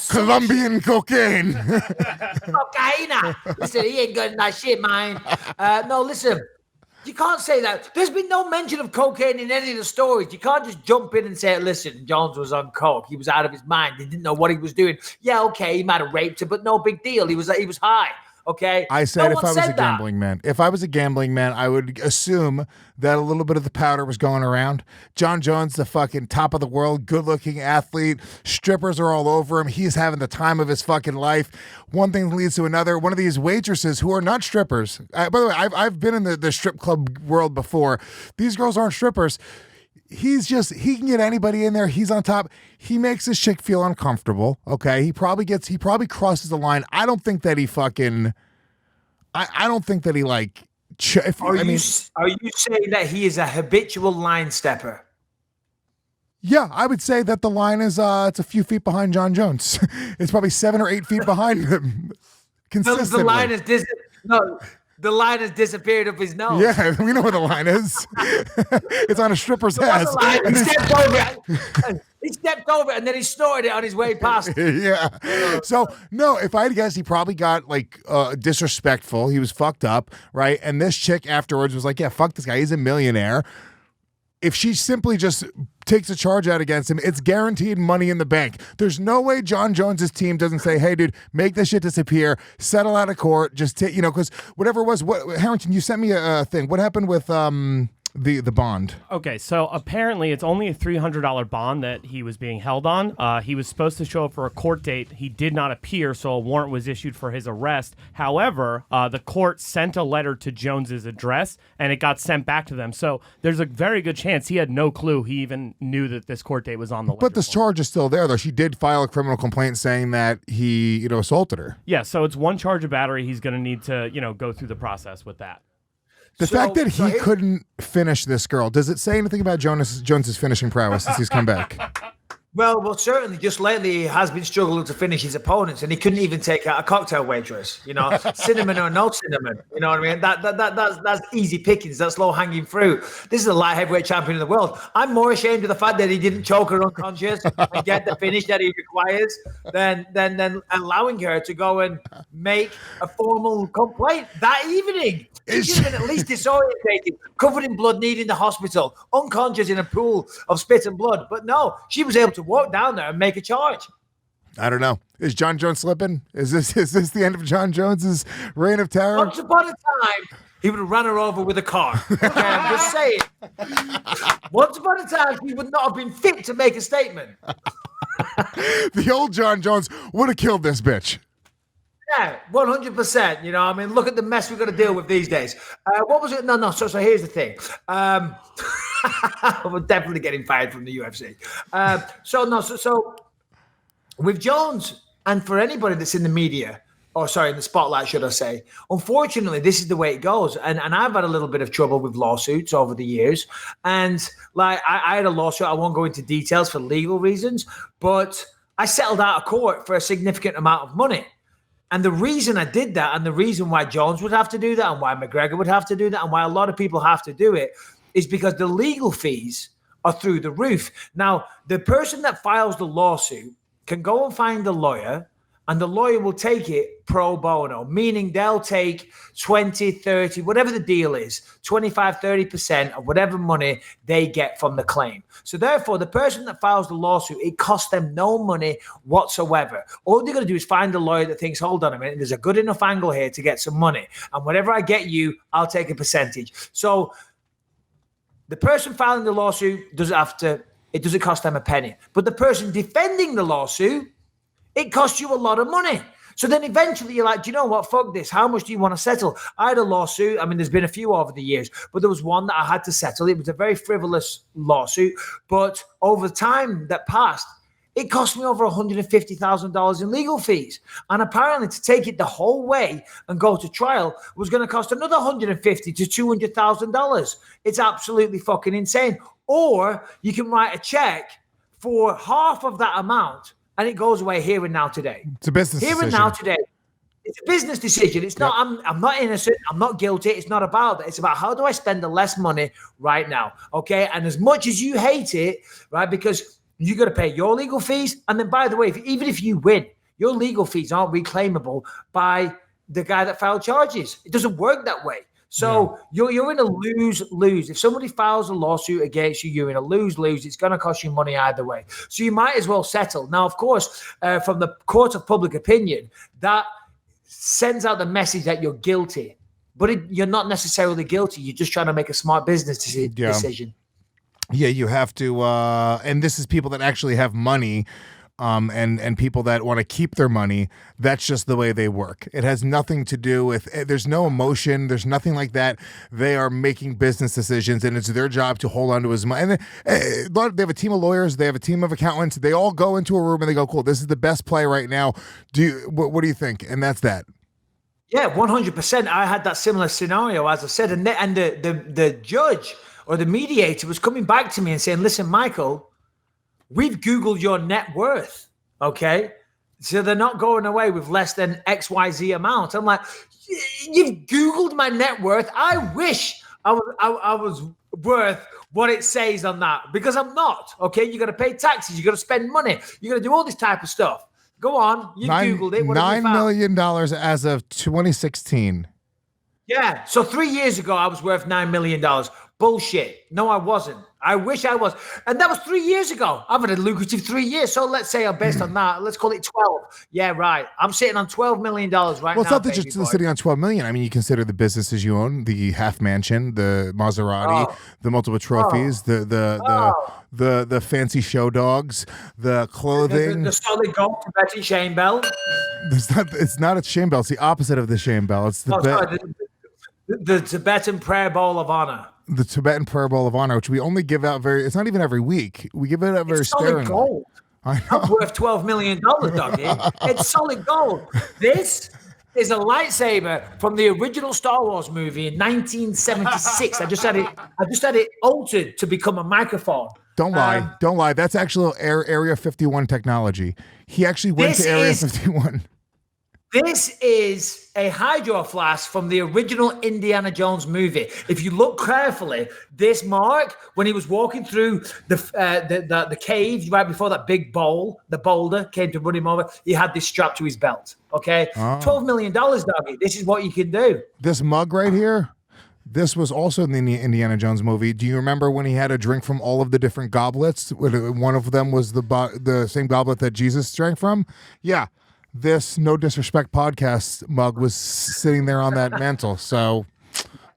Colombian cocaine. Cocaine. Listen, he ain't got that shit, man. No, listen. You can't say that. There's been no mention of cocaine in any of the stories. You can't just jump in and say, listen, Jones was on coke. He was out of his mind. He didn't know what he was doing. Yeah, okay, he might have raped her, but no big deal. He was high. Okay. I said if I was a gambling man, I would assume that a little bit of the powder was going around. Jon Jones, the fucking top of the world, good-looking athlete. Strippers are all over him. He's having the time of his fucking life. One thing leads to another. One of these waitresses who are not strippers. By the way, I've been in the strip club world before. These girls aren't strippers. He can get anybody in there. He's on top. He makes this chick feel uncomfortable. Okay. He probably crosses the line. I don't think that he fucking, I don't think that he like, are you saying that he is a habitual line stepper? Yeah, I would say that the line is, it's a few feet behind Jon Jones. It's probably 7 or 8 feet behind him. Consistently. The line has disappeared up his nose. Yeah, we know where the line is. It's on a stripper's ass. He stepped over it and then he snorted it on his way past. Yeah. So, no, if I had to guess, he probably got like disrespectful. He was fucked up, right? And this chick afterwards was like, yeah, fuck this guy. He's a millionaire. If she simply just takes a charge out against him, it's guaranteed money in the bank. There's no way Jon Jones's team doesn't say, hey, dude, make this shit disappear, settle out of court, just take, because whatever it was, Harrington, you sent me a thing. What happened with the bond? Okay, so apparently it's only a $300 bond that he was being held on. He was supposed to show up for a court date. He did not appear, so a warrant was issued for his arrest. However, the court sent a letter to Jones's address, and it got sent back to them. So there's a very good chance he had no clue he even knew that this court date was on the list. But this charge is still there, though. She did file a criminal complaint saying that he, assaulted her. Yeah, so it's one charge of battery. He's going to need to, go through the process with that. The fact that he couldn't finish this girl, does it say anything about Jones's finishing prowess since he's come back? Well, certainly. Just lately, he has been struggling to finish his opponents, and he couldn't even take out a cocktail waitress. Cinnamon or no cinnamon. You know what I mean? That's easy pickings. That's low hanging fruit. This is a light heavyweight champion of the world. I'm more ashamed of the fact that he didn't choke her unconscious and get the finish that he requires than allowing her to go and make a formal complaint that evening. She should have been at least disorientated, covered in blood, needing the hospital, unconscious in a pool of spit and blood. But no, she was able to walk down there and make a charge. I don't know. Is Jon Jones slipping? Is this the end of Jon Jones's reign of terror? Once upon a time, he would have run her over with a car. Okay, I'm just saying. Once upon a time, he would not have been fit to make a statement. The old Jon Jones would have killed this bitch. Yeah, 100%. Look at the mess we've got to deal with these days. What was it? No. So here's the thing. We're definitely getting fired from the UFC. So with Jones, and for anybody that's in the media, in the spotlight, should I say, unfortunately, this is the way it goes. And I've had a little bit of trouble with lawsuits over the years. And I had a lawsuit. I won't go into details for legal reasons, but I settled out of court for a significant amount of money. And the reason I did that, and the reason why Jones would have to do that, and why McGregor would have to do that, and why a lot of people have to do it, is because the legal fees are through the roof. Now, the person that files the lawsuit can go and find a lawyer and the lawyer will take it pro bono, meaning they'll take 20, 30, whatever the deal is, 25, 30% of whatever money they get from the claim. So therefore, the person that files the lawsuit, it costs them no money whatsoever. All they're going to do is find a lawyer that thinks, hold on a minute, there's a good enough angle here to get some money. And whatever I get you, I'll take a percentage. So the person filing the lawsuit it doesn't cost them a penny. But the person defending the lawsuit, it costs you a lot of money. So then eventually you're like, do you know what? Fuck this. How much do you want to settle? I had a lawsuit. I mean, there's been a few over the years, but there was one that I had to settle. It was a very frivolous lawsuit. But over time that passed, it cost me over $150,000 in legal fees. And apparently to take it the whole way and go to trial was going to cost another $150,000 to $200,000. It's absolutely fucking insane. Or you can write a check for half of that amount and it goes away here and now today. It's a business decision. Here and now today. It's a business decision. It's not, I'm not innocent. I'm not guilty. It's not about that. It's about how do I spend the less money right now? Okay. And as much as you hate it, right, because you got to pay your legal fees. And then, by the way, even if you win, your legal fees aren't reclaimable by the guy that filed charges. It doesn't work that way. So you're in a lose-lose. If somebody files a lawsuit against you, you're in a lose-lose. It's going to cost you money either way. So you might as well settle. Now, of course, from the court of public opinion, that sends out the message that you're guilty. But you're not necessarily guilty. You're just trying to make a smart business decision. Yeah, you have to. And this is people that actually have money. And people that want to keep their money, that's just the way they work. It has nothing to do with, there's no emotion, there's nothing like that. They are making business decisions, and it's their job to hold on to his money. And they have a team of lawyers, they have a team of accountants, they all go into a room and they go, cool, this is the best play right now. What do you think? And that's that. Yeah, 100%. I had that similar scenario, as I said, and the judge or the mediator was coming back to me and saying, listen, Michael, we've Googled your net worth, okay? So they're not going away with less than XYZ amount. I'm like, you've Googled my net worth? I wish I was worth what it says on that, because I'm not, okay? You got to pay taxes. You got to spend money. You got to do all this type of stuff. Go on. You Googled it. What $9 million as of 2016. Yeah. So 3 years ago, I was worth $9 million. Bullshit. No, I wasn't. I wish I was. And that was 3 years ago. I've had a lucrative 3 years. So let's say I'm based on that. Let's call it 12. Yeah, right. I'm sitting on $12 million right now. Well, it's not that just sitting on $12 million. I mean, you consider the businesses you own, the half mansion, the Maserati, the multiple trophies, the fancy show dogs, the clothing. The solid gold Tibetan shame bell. It's not a shame bell. It's the opposite of the shame bell. It's the Tibetan prayer bowl of honor. The Tibetan Prayer Bowl of Honor, which we only give out it's not even every week. We give it out very sparingly. Solid gold. I know. It's worth $12 million, doggy. It's solid gold. This is a lightsaber from the original Star Wars movie in 1976. I just had it altered to become a microphone. Don't lie. That's actually Area 51 technology. He actually went to Area 51. This is a hydro flask from the original Indiana Jones movie. If you look carefully, this mark, when he was walking through the cave right before that big boulder came to run him over, he had this strapped to his belt. Okay, $12 million, doggy. This is what you can do. This mug right here, this was also in the Indiana Jones movie. Do you remember when he had a drink from all of the different goblets? One of them was the same goblet that Jesus drank from? Yeah. This No Disrespect podcast mug was sitting there on that mantle. So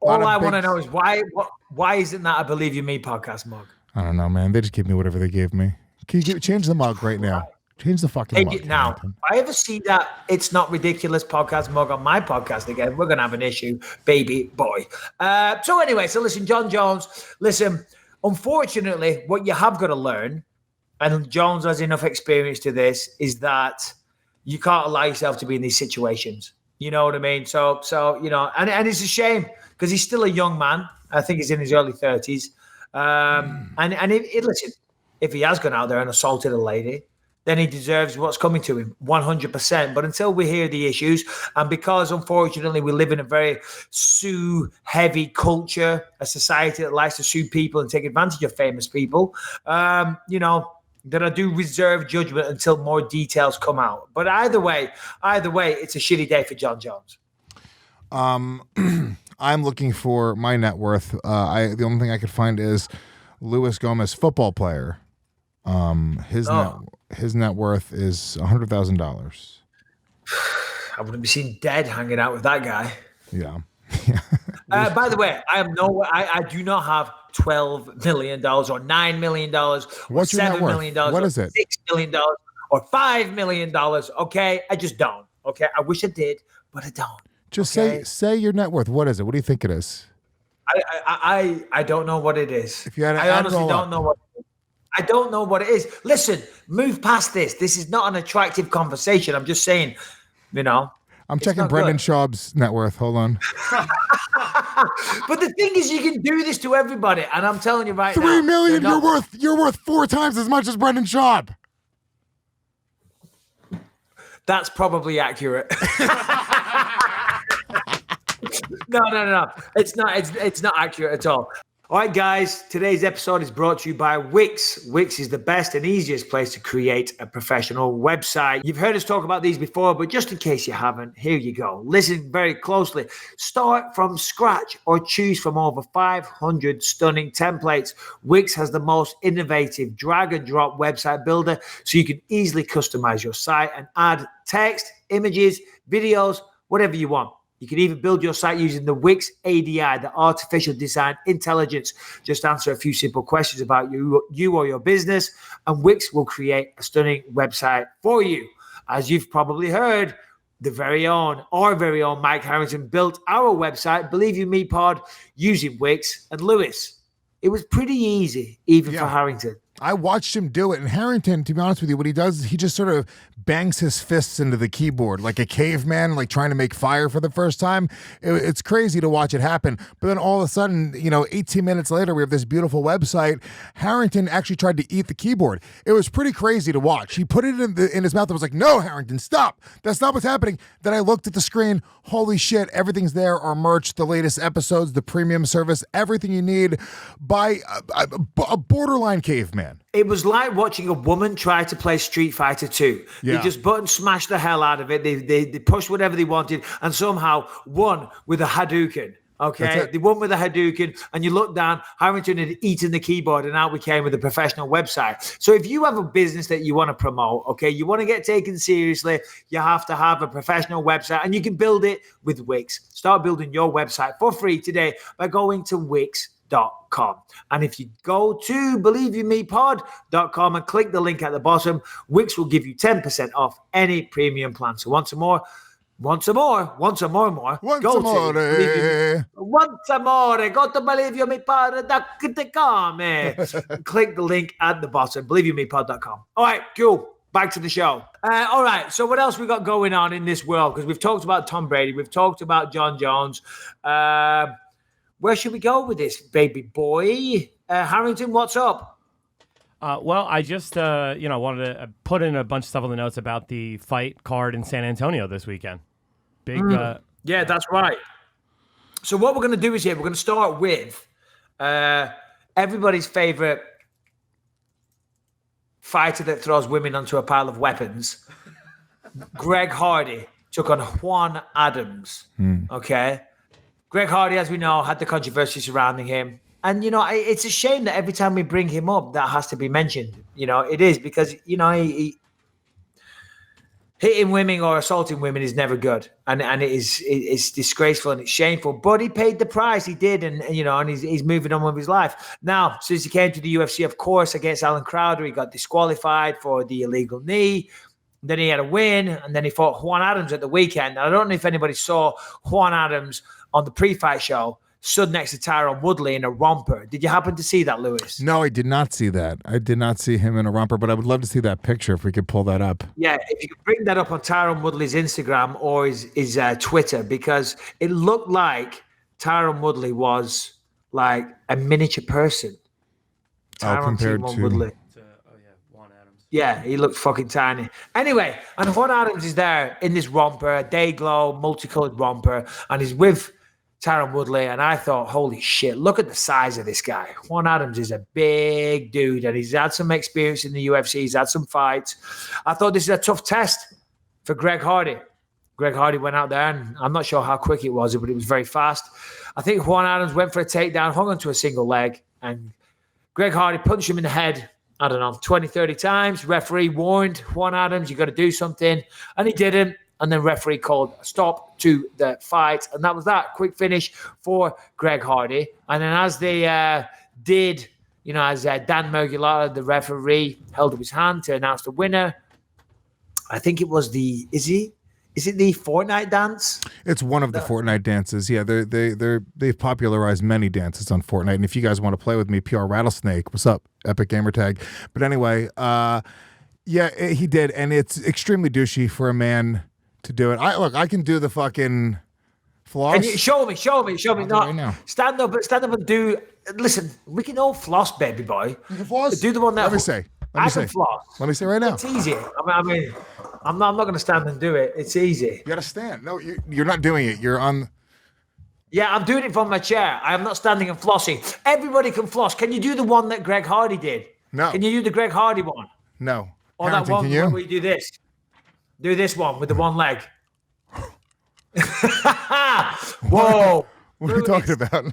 all I want to know is why isn't that a Believe You Me podcast mug? I don't know, man. They just give me whatever they gave me. Can you change the mug right now? Change the fucking mug. Take it now. If I ever see that It's Not Ridiculous podcast mug on my podcast again, we're going to have an issue, baby boy. So listen, John Jones, unfortunately, what you have got to learn, and Jones has enough experience to this, is that you can't allow yourself to be in these situations. You know what I mean? So and it's a shame because he's still a young man. I think he's in his early 30s. Listen, if he has gone out there and assaulted a lady, then he deserves what's coming to him 100%. But until we hear the issues, and because unfortunately we live in a very sue-heavy culture, a society that likes to sue people and take advantage of famous people, that I do reserve judgment until more details come out. But either way, it's a shitty day for John Jones. I'm looking for my net worth. The only thing I could find is Luis Gomez, football player. His net worth is $100,000. I wouldn't be seen dead hanging out with that guy. Yeah. By the way, I do not have $12 million or $9 million or What's your net $7 worth? million What or is it? $6 million or $5 million. Okay, I just don't. Okay, I wish I did, but I don't. Just okay? say your net worth. What is it? What do you think it is? I don't know what it is. If you had to I add it honestly all don't up. know what. I don't know what it is. Listen, move past this. This is not an attractive conversation. I'm just saying, I'm checking Brendan good. Schaub's net worth. Hold on. But the thing is, you can do this to everybody, and I'm telling you right now, $3 million. You're worth 4 times as much as Brendan Schaub. That's probably accurate. No. It's not. It's not accurate at all. All right, guys. Today's episode is brought to you by Wix. Wix is the best and easiest place to create a professional website. You've heard us talk about these before, but just in case you haven't, here you go. Listen very closely. Start from scratch or choose from over 500 stunning templates. Wix has the most innovative drag and drop website builder, so you can easily customize your site and add text, images, videos, whatever you want. You can even build your site using the Wix ADI, the artificial design intelligence. Just answer a few simple questions about you or your business, and Wix will create a stunning website for you. As you've probably heard, our very own Mike Harrington built our website, Believe You Me Pod, using Wix. And Lewis, it was pretty easy, even for Harrington. I watched him do it. And Harrington, to be honest with you, what he does is he just sort of bangs his fists into the keyboard like a caveman, like trying to make fire for the first time. It's crazy to watch it happen. But then all of a sudden, 18 minutes later, we have this beautiful website. Harrington actually tried to eat the keyboard. It was pretty crazy to watch. He put it in his mouth and was like, "No, Harrington, stop. That's not what's happening." Then I looked at the screen. Holy shit, everything's there. Our merch, the latest episodes, the premium service, everything you need by a borderline caveman. It was like watching a woman try to play Street Fighter 2. Yeah. They just button smashed the hell out of it. They pushed whatever they wanted and somehow won with a Hadouken. Okay, they won with a Hadouken, and you look down, Harrington had eaten the keyboard, and out we came with a professional website. So if you have a business that you want to promote, okay, you want to get taken seriously, you have to have a professional website, and you can build it with Wix. Start building your website for free today by going to Wix.com. And if you go to believeyoumepod.com and click the link at the bottom, Wix will give you 10% off any premium plan. So once more, go to believeyoumepod.com. Click the link at the bottom, believeyoumepod.com. All right, cool. Back to the show. All right, so what else we got going on in this world? Because we've talked about Tom Brady, we've talked about John Jones. Where should we go with this, baby boy? Harrington, what's up? Well, I just, wanted to put in a bunch of stuff on the notes about the fight card in San Antonio this weekend. Yeah, that's right. So what we're going to do is we're going to start with everybody's favorite fighter that throws women onto a pile of weapons. Greg Hardy took on Juan Adams. Okay. Greg Hardy, as we know, had the controversy surrounding him. And, it's a shame that every time we bring him up, that has to be mentioned. It is because, he hitting women or assaulting women is never good. And it's disgraceful and it's shameful. But he paid the price. He did. And he's moving on with his life. Now, since he came to the UFC, of course, against Alan Crowder, he got disqualified for the illegal knee. Then he had a win. And then he fought Juan Adams at the weekend. And I don't know if anybody saw Juan Adams on the pre-fight show, stood next to Tyron Woodley in a romper. Did you happen to see that, Lewis? No, I did not see that. I did not see him in a romper, but I would love to see that picture if we could pull that up. Yeah, if you could bring that up on Tyron Woodley's Instagram or his Twitter, because it looked like Tyron Woodley was like a miniature person. Compared to Woodley. Juan Adams. Yeah, he looked fucking tiny. Anyway, and Juan Adams is there in this romper, a day glow, multicolored romper, and he's with Tyron Woodley, and I thought, holy shit, look at the size of this guy. Juan Adams is a big dude, and he's had some experience in the UFC. He's had some fights. I thought this is a tough test for Greg Hardy. Greg Hardy went out there, and I'm not sure how quick it was, but it was very fast. I think Juan Adams went for a takedown, hung onto a single leg, and Greg Hardy punched him in the head, I don't know, 20, 30 times. Referee warned Juan Adams, you got to do something, and he didn't. And then referee called a stop to the fight. And that was that. Quick finish for Greg Hardy. And then as they did, as Dan Murgulata, the referee, held up his hand to announce the winner, I think it was is it the Fortnite dance? It's one of the Fortnite dances. Yeah, they've popularized many dances on Fortnite. And if you guys want to play with me, PR Rattlesnake, what's up? Epic Gamer Tag. But anyway, yeah, he did. And it's extremely douchey for a man to do it. I can do the fucking floss. Can you show me? No, right now. Stand up and do. Listen, we can all floss, baby boy. You can floss. Do the one that. Let me say. I can floss. Let me say right now. It's easy. I mean, I'm not going to stand and do it. It's easy. You got to stand. No, you're not doing it. You're on. Yeah, I'm doing it from my chair. I am not standing and flossing. Everybody can floss. Can you do the one that Greg Hardy did? No. Can you do the Greg Hardy one? No. Or Harrington, that one can you? where you do this? Do this one with the one leg. Whoa. What are you talking about?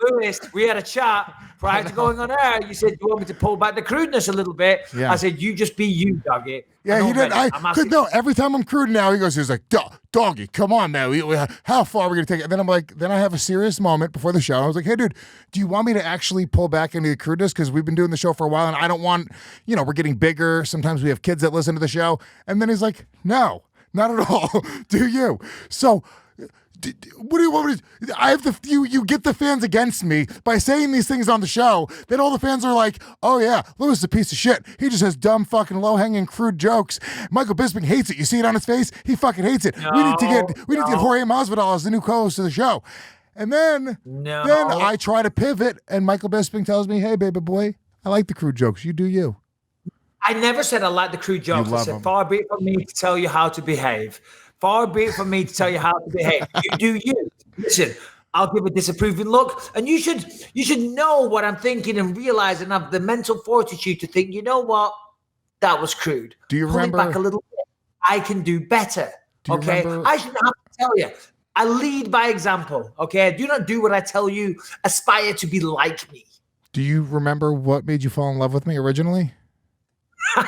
Lewis, we had a chat prior to going on air. You said you want me to pull back the crudeness a little bit. Yeah. I said, you just be you, Doggy. Yeah, he did. No, every time I'm crude now, he's like, Doggy, come on now. How far are we going to take it? And then I'm like, then I have a serious moment before the show. I was like, hey, dude, do you want me to actually pull back into the crudeness? Because we've been doing the show for a while, and I don't want, we're getting bigger. Sometimes we have kids that listen to the show. And then he's like, no, not at all. Do you? So what do you want me to? I have you get the fans against me by saying these things on the show. Then all the fans are like, "Oh yeah, Lewis is a piece of shit. He just has dumb, fucking, low-hanging, crude jokes." Michael Bisping hates it. You see it on his face. He fucking hates it. We need to get Jorge Masvidal as the new co-host of the show. And then I try to pivot, and Michael Bisping tells me, "Hey, baby boy, I like the crude jokes. You do you." I never said I like the crude jokes. I said, far be it from me to tell you how to behave. Far be it from me to tell you how to behave. You do you. Listen, I'll give a disapproving look, and you should know what I'm thinking and realize and have the mental fortitude to think, you know what, that was crude. Do you remember? Pull it back a little bit. I can do better. Okay, remember? I shouldn't have to tell you. I lead by example. Okay, do not do what I tell you. Aspire to be like me. Do you remember what made you fall in love with me originally? Do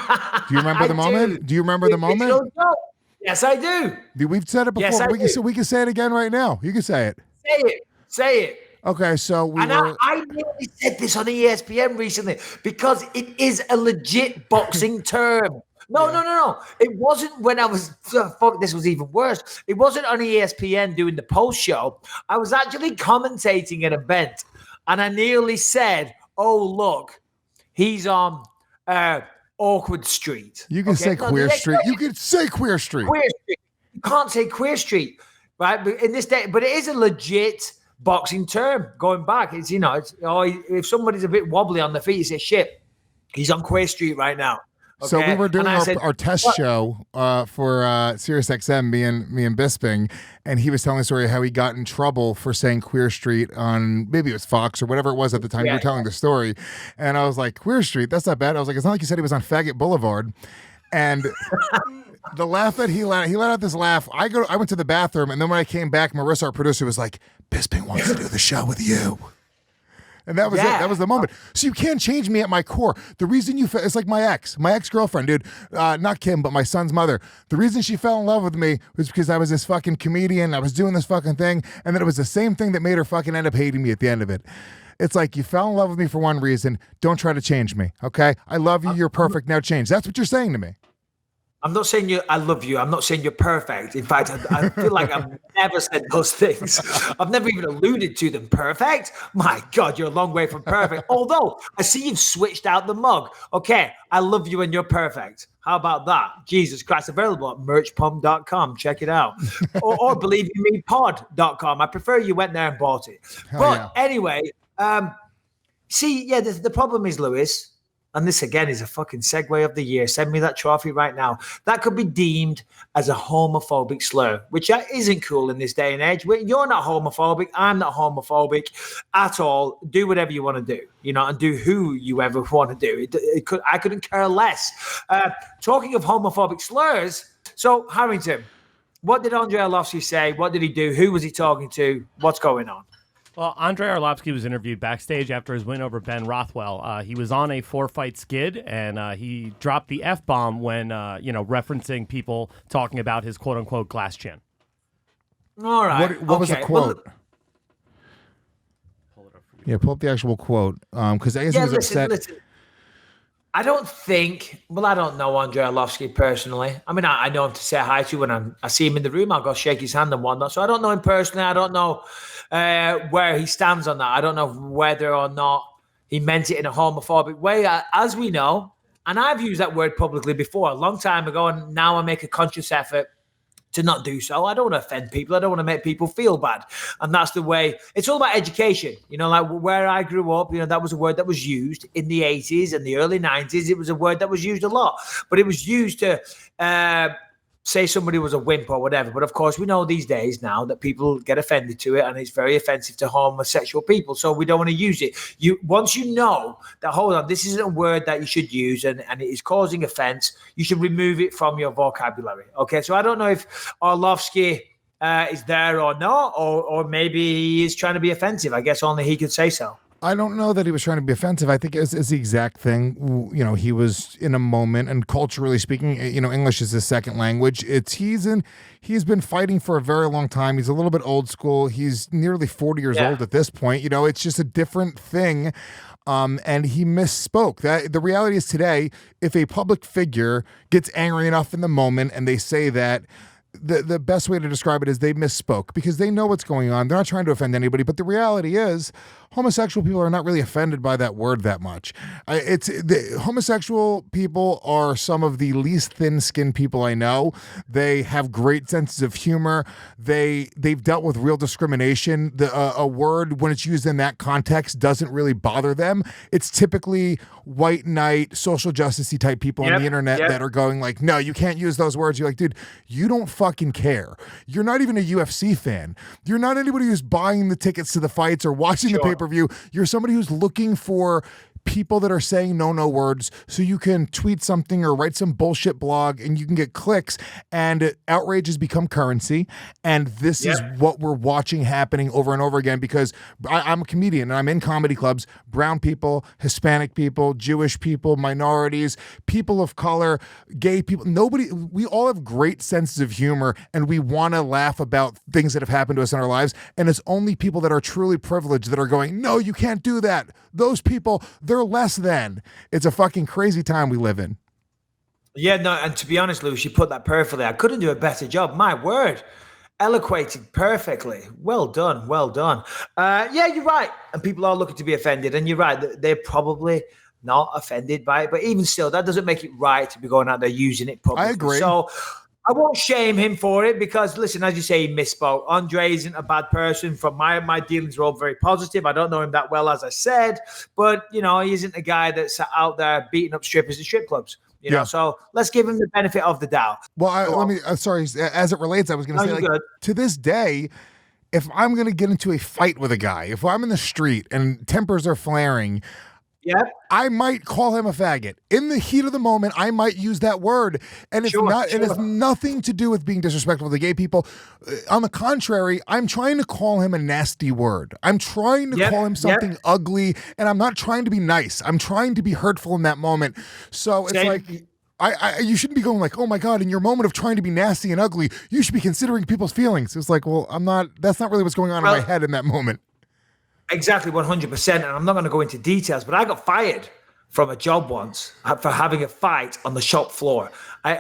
you remember the moment? Do you remember the moment? Yes, I do. We've said it before. Yes, we can say it again right now. You can say it. Say it. Okay, so I nearly said this on ESPN recently because it is a legit boxing term. No. It wasn't when I was, fuck, this was even worse. It wasn't on ESPN doing the post show. I was actually commentating an event, and I nearly said, oh, look, he's on Awkward Street. You can say Queer Street. You can say Queer Street. Queer Street. You can't say Queer Street, right? But in this day, but it is a legit boxing term going back. It's if somebody's a bit wobbly on the feet, you say, shit, he's on Queer Street right now. Okay? So we were doing our test show for SiriusXM, me and Bisping, and he was telling the story of how he got in trouble for saying Queer Street on, maybe it was Fox or whatever it was at the time you were telling the story. And I was like, Queer Street, that's not bad. I was like, it's not like you said he was on Faggot Boulevard. And the laugh that he let out this laugh. I went to the bathroom, and then when I came back, Marissa, our producer, was like, Bisping wants to do the show with you. And that was it. That was the moment. So you can't change me at my core. The reason it's like my ex-girlfriend, dude. Not Kim, but my son's mother. The reason she fell in love with me was because I was this fucking comedian. I was doing this fucking thing. And then it was the same thing that made her fucking end up hating me at the end of it. It's like, you fell in love with me for one reason. Don't try to change me, okay? I love you. You're perfect. Now change. That's what you're saying to me. I'm not saying I love you. I'm not saying you're perfect. In fact, I feel like I've never said those things. I've never even alluded to them. Perfect? My God, you're a long way from perfect. Although, I see you've switched out the mug. Okay, I love you and you're perfect. How about that? Jesus Christ, available at merchpump.com. Check it out. or believeinmepod.com. I prefer you went there and bought it. Anyway, the problem is, Lewis, and this again is a fucking segue of the year. Send me that trophy right now. That could be deemed as a homophobic slur, which isn't cool in this day and age. You're not homophobic. I'm not homophobic at all. Do whatever you want to do, and do who you ever want to do. I couldn't care less. Talking of homophobic slurs, so Harrington, what did Andrei Arlovski say? What did he do? Who was he talking to? What's going on? Well, Andrei Arlovski was interviewed backstage after his win over Ben Rothwell. He was on a 4-fight skid, and he dropped the F-bomb when, referencing people talking about his quote-unquote glass chin. All right. What was the quote? Pull up the actual quote. Because I guess he was upset. Listen. I don't know Andrei Arlovski personally. I mean, I know him to say hi to when I see him in the room. I'll go shake his hand and whatnot. So I don't know him personally. I don't know where he stands on that. I don't know whether or not he meant it in a homophobic way. As we know, and I've used that word publicly before a long time ago, and now I make a conscious effort to not do so. I don't want to offend people. I don't want to make people feel bad. And that's the way. It's all about education. Like where I grew up, that was a word that was used in the 80s and the early 90s. It was a word that was used a lot. But it was used to say somebody was a wimp or whatever. But of course, we know these days now that people get offended to it, and it's very offensive to homosexual people. So we don't want to use it. Once you know that, hold on, this isn't a word that you should use and it is causing offense, you should remove it from your vocabulary. Okay, so I don't know if Arlovski is there or not, or maybe he is trying to be offensive. I guess only he could say so. I don't know that he was trying to be offensive. I think it's the exact thing. He was in a moment, and culturally speaking, English is his second language. He's been fighting for a very long time. He's a little bit old school. He's nearly 40 years old at this point. It's just a different thing. And he misspoke. The reality is today, if a public figure gets angry enough in the moment and they say that, the best way to describe it is they misspoke because they know what's going on. They're not trying to offend anybody, but the reality is homosexual people are not really offended by that word that much. Homosexual people are some of the least thin-skinned people I know. They have great senses of humor. They've dealt with real discrimination. A word, when it's used in that context, doesn't really bother them. It's typically white knight, social justice-y type people on the internet that are going like, no, you can't use those words. You're like, dude, you don't fucking care. You're not even a UFC fan. You're not anybody who's buying the tickets to the fights or watching the pay-per-view. You're somebody who's looking for people that are saying no words so you can tweet something or write some bullshit blog and you can get clicks, and outrage has become currency. And this is what we're watching happening over and over again because I'm a comedian and I'm in comedy clubs. Brown people, Hispanic people, Jewish people, minorities, people of color, gay people, we all have great senses of humor and we want to laugh about things that have happened to us in our lives. And it's only people that are truly privileged that are going, no, you can't do that. Those people, they're less than. It's a fucking crazy time we live in. Yeah, no, and to be honest, Lewis, you put that perfectly. I couldn't do a better job. My word. Eloquated perfectly. Well done. Well done. Yeah, you're right. And people are looking to be offended. And you're right. They're probably not offended by it. But even still, that doesn't make it right to be going out there using it publicly. I agree. So I won't shame him for it because, listen, as you say, he misspoke. Andre isn't a bad person. From my dealings are all very positive. I don't know him that well, as I said. But, he isn't a guy that's out there beating up strippers at strip clubs. So let's give him the benefit of the doubt. Well, sorry, as it relates, I was going to say, to this day, if I'm going to get into a fight with a guy, if I'm in the street and tempers are flaring, I might call him a faggot. In the heat of the moment, I might use that word. And it has nothing to do with being disrespectful to gay people. On the contrary, I'm trying to call him a nasty word. I'm trying to call him something ugly, and I'm not trying to be nice. I'm trying to be hurtful in that moment. So it's like, you shouldn't be going like, oh my God, in your moment of trying to be nasty and ugly, you should be considering people's feelings. It's like, well, that's not really what's going on in my head in that moment. Exactly, 100%. And I'm not going to go into details, but I got fired from a job once for having a fight on the shop floor.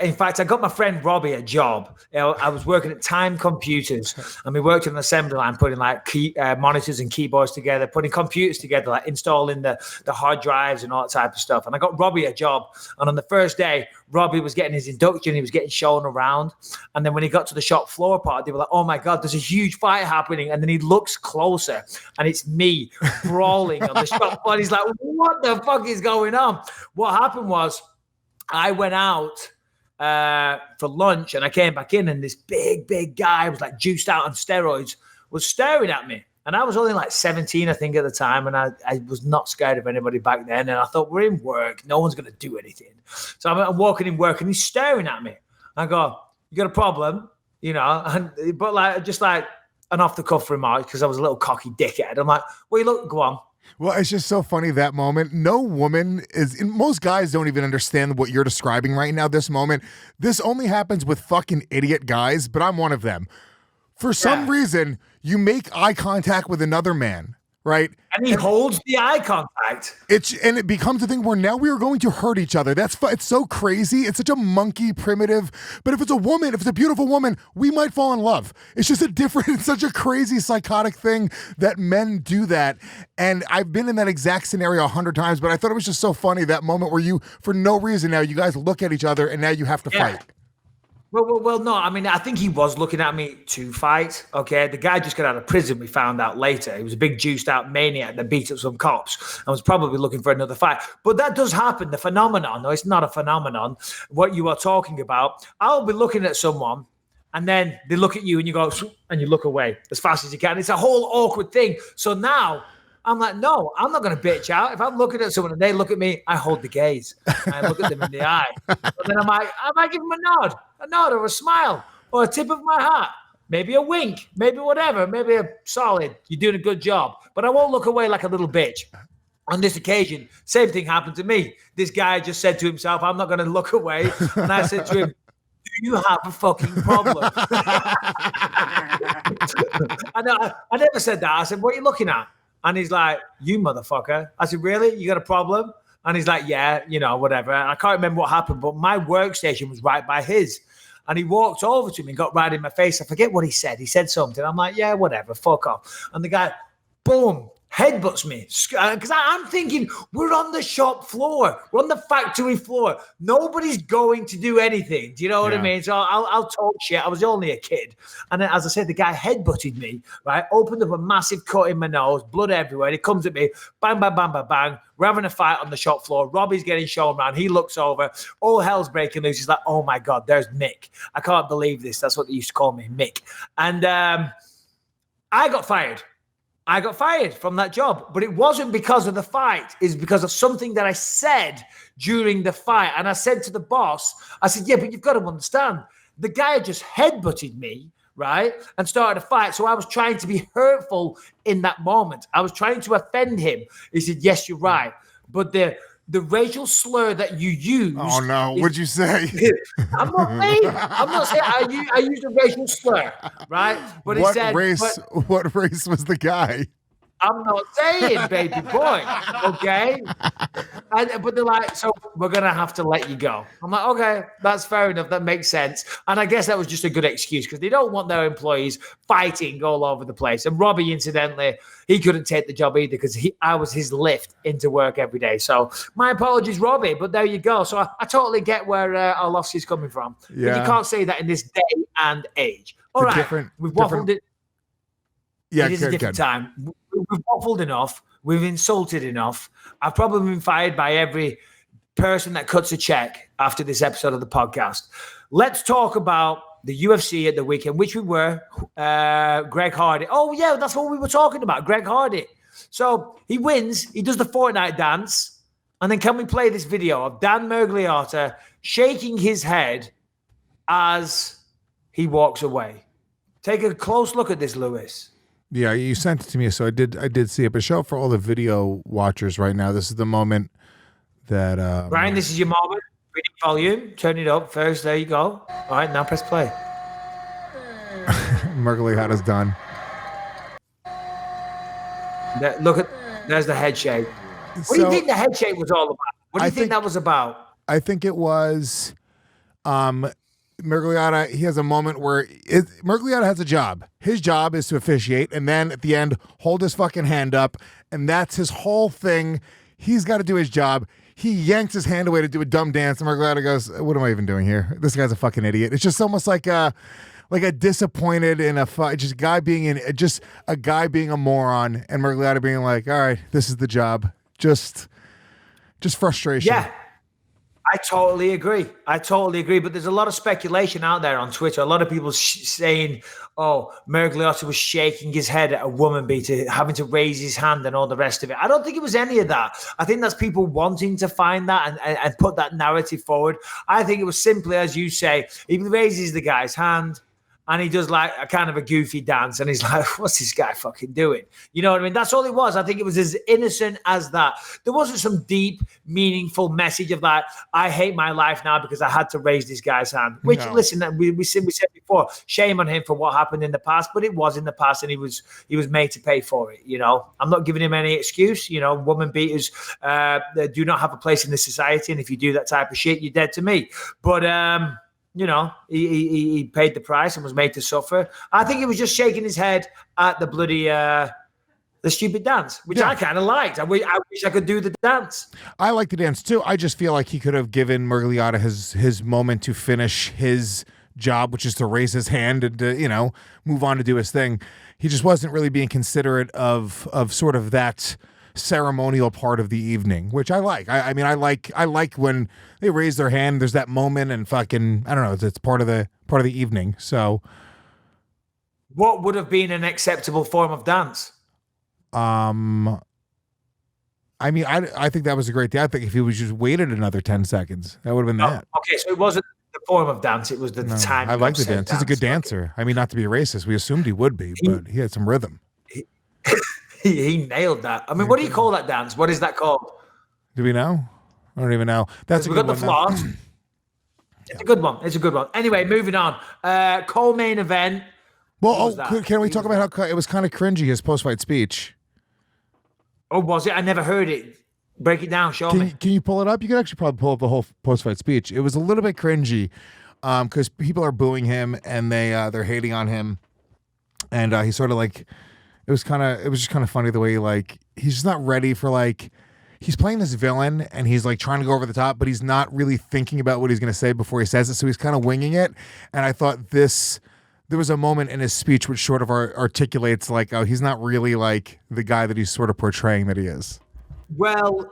In fact, I got my friend Robbie a job. I was working at Time Computers, and we worked on an assembly line, putting monitors and keyboards together, putting computers together, like installing the hard drives and all that type of stuff. And I got Robbie a job. And on the first day, Robbie was getting his induction. He was getting shown around. And then when he got to the shop floor part, they were like, oh my God, there's a huge fight happening. And then he looks closer, and it's me brawling on the shop floor. He's like, what the fuck is going going on. What happened was I went out for lunch and I came back in and this big guy was like juiced out on steroids was staring at me. And I was only like 17, I think, at the time. And I was not scared of anybody back then. And I thought, we're in work. No one's going to do anything. So I'm walking in work and he's staring at me. I go, you got a problem? You know, but like just like an off the cuff remark because I was a little cocky dickhead. I'm like, well, you look, go on. Well, it's just so funny that moment. No woman is, most guys don't even understand what you're describing right now, this moment. This only happens with fucking idiot guys, but I'm one of them. For some reason, you make eye contact with another man, right? And he holds the eye contact. And it becomes a thing where now we are going to hurt each other. It's so crazy. It's such a monkey primitive. But if it's a woman, if it's a beautiful woman, we might fall in love. It's just it's such a crazy psychotic thing that men do that. And I've been in that exact scenario 100 times, but I thought it was just so funny, that moment where you, for no reason now, you guys look at each other and now you have to fight. Well, no. I mean, I think he was looking at me to fight. Okay, the guy just got out of prison. We found out later. He was a big juiced out maniac that beat up some cops and was probably looking for another fight. But that does happen. The phenomenon, no, it's not a phenomenon. What you are talking about, I'll be looking at someone and then they look at you and you go and you look away as fast as you can. It's a whole awkward thing. So now I'm like, no, I'm not going to bitch out. If I'm looking at someone and they look at me, I hold the gaze. I look at them in the eye. And then I might give them a nod or a smile or a tip of my hat, maybe a wink, maybe whatever, maybe a solid, you're doing a good job. But I won't look away like a little bitch. On this occasion, same thing happened to me. This guy just said to himself, I'm not going to look away. And I said to him, do you have a fucking problem? I never said that. I said, what are you looking at? And he's like, you motherfucker. I said, really? You got a problem? And he's like, yeah, you know, whatever. And I can't remember what happened, but my workstation was right by his. And he walked over to me and got right in my face. I forget what he said. He said something. I'm like, yeah, whatever, fuck off. And the guy, boom, headbutts me. Because I'm thinking, we're on the shop floor. We're on the factory floor. Nobody's going to do anything. Do you know what I mean? So I'll talk shit. I was only a kid. And then, as I said, the guy headbutted me, right? Opened up a massive cut in my nose, blood everywhere. He comes at me, bang, bang, bang, bang, bang. We're having a fight on the shop floor. Robbie's getting shown around. He looks over. All hell's breaking loose. He's like, oh, my God, there's Mick. I can't believe this. That's what they used to call me, Mick. And I got fired. I got fired from that job, but it wasn't because of the fight. It's because of something that I said during the fight. And I said to the boss, I said, yeah, but you've got to understand, the guy had just headbutted me, right? And started a fight. So I was trying to be hurtful in that moment. I was trying to offend him. He said, yes, you're right. But the racial slur that you use. Oh, no. What'd you say? I'm not saying I used a racial slur, right? But what he said, what race was the guy? I'm not saying baby boy, okay? But they're like, so we're going to have to let you go. I'm like, okay, that's fair enough. That makes sense. And I guess that was just a good excuse because they don't want their employees fighting all over the place. And Robbie, incidentally, he couldn't take the job either because I was his lift into work every day. So my apologies, Robbie, but there you go. So I totally get where our loss is coming from. Yeah. But you can't say that in this day and age. All right, we've waffled it. Yeah, it is a different time. We've waffled enough. We've insulted enough. I've probably been fired by every person that cuts a check after this episode of the podcast. Let's talk about the UFC at the weekend, which we were. Greg Hardy. Oh, yeah, that's what we were talking about. Greg Hardy. So he wins. He does the Fortnite dance. And then can we play this video of Dan Mergliata shaking his head as he walks away? Take a close look at this, Lewis. Yeah, you sent it to me, so I did see it. But show for all the video watchers right now. This is the moment that Brian, this is your moment. Reading volume, turn it up first. There you go. All right, now press play. Mergliata's done. There's the head shake. What do you think the head shake was all about? What do you think that was about? I think it was Mergliata. He has a moment where Mergliata has a job. His job is to officiate, and then at the end, hold his fucking hand up, and that's his whole thing. He's got to do his job. He yanks his hand away to do a dumb dance, and Mergliata goes, "What am I even doing here? This guy's a fucking idiot." It's just almost like a disappointed in a fight, just a guy being a moron, and Mergliata being like, "All right, this is the job." Just Just frustration. Yeah. I totally agree. But there's a lot of speculation out there on Twitter. A lot of people saying, oh, Mergliotta was shaking his head at a woman beater, having to raise his hand and all the rest of it. I don't think it was any of that. I think that's people wanting to find that and put that narrative forward. I think it was simply, as you say, he raises the guy's hand, and he does like a kind of a goofy dance. And he's like, what's this guy fucking doing? You know what I mean? That's all it was. I think it was as innocent as that. There wasn't some deep, meaningful message of like, I hate my life now because I had to raise this guy's hand. Which, listen, we said before, shame on him for what happened in the past, but it was in the past and he was made to pay for it, you know? I'm not giving him any excuse. You know, woman beaters do not have a place in this society. And if you do that type of shit, you're dead to me. But, you know, he paid the price and was made to suffer. I think he was just shaking his head at the bloody the stupid dance, which I kind of liked. I wish I could do the dance. I like the dance too. I just feel like he could have given Mergliotta his moment to finish his job, which is to raise his hand and to, you know, move on to do his thing. He just wasn't really being considerate of sort of that ceremonial part of the evening, which I like. I mean, I like when they raise their hand. There's that moment, and fucking, I don't know. It's part of the evening. So, what would have been an acceptable form of dance? I mean, I think that was a great day. I think if he was just waited another 10 seconds, that would have been that. Okay, so it wasn't the form of dance; it was the time. I like the dance. He's a good dancer. I mean, not to be racist, we assumed he would be, but he had some rhythm. He nailed that. I mean, what do you call that dance? What is that called? Do we know? I don't even know. That's a we good got the one. flaws. It's a good one. It's a good one. Anyway, moving on. Co-main event. Well, can we talk about how it was kind of cringy, his post-fight speech? Oh, was it? I never heard it. Break it down. Show me. Can you pull it up? You could actually probably pull up the whole post-fight speech. It was a little bit cringy because people are booing him and they're hating on him, and he sort of like. It was just kind of funny the way he's just not ready for he's playing this villain and he's like trying to go over the top, but he's not really thinking about what he's going to say before he says it. So he's kind of winging it. And I thought there was a moment in his speech which sort of articulates he's not really like the guy that he's sort of portraying that he is. Well,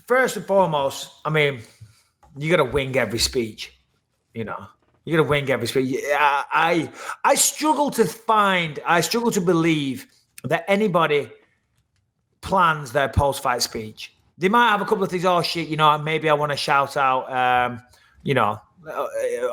first and foremost, I mean, you got to wing every speech, you know. You got to wing every speech. I struggle to believe that anybody plans their post-fight speech. They might have a couple of things. Oh shit, you know, maybe I want to shout out, you know,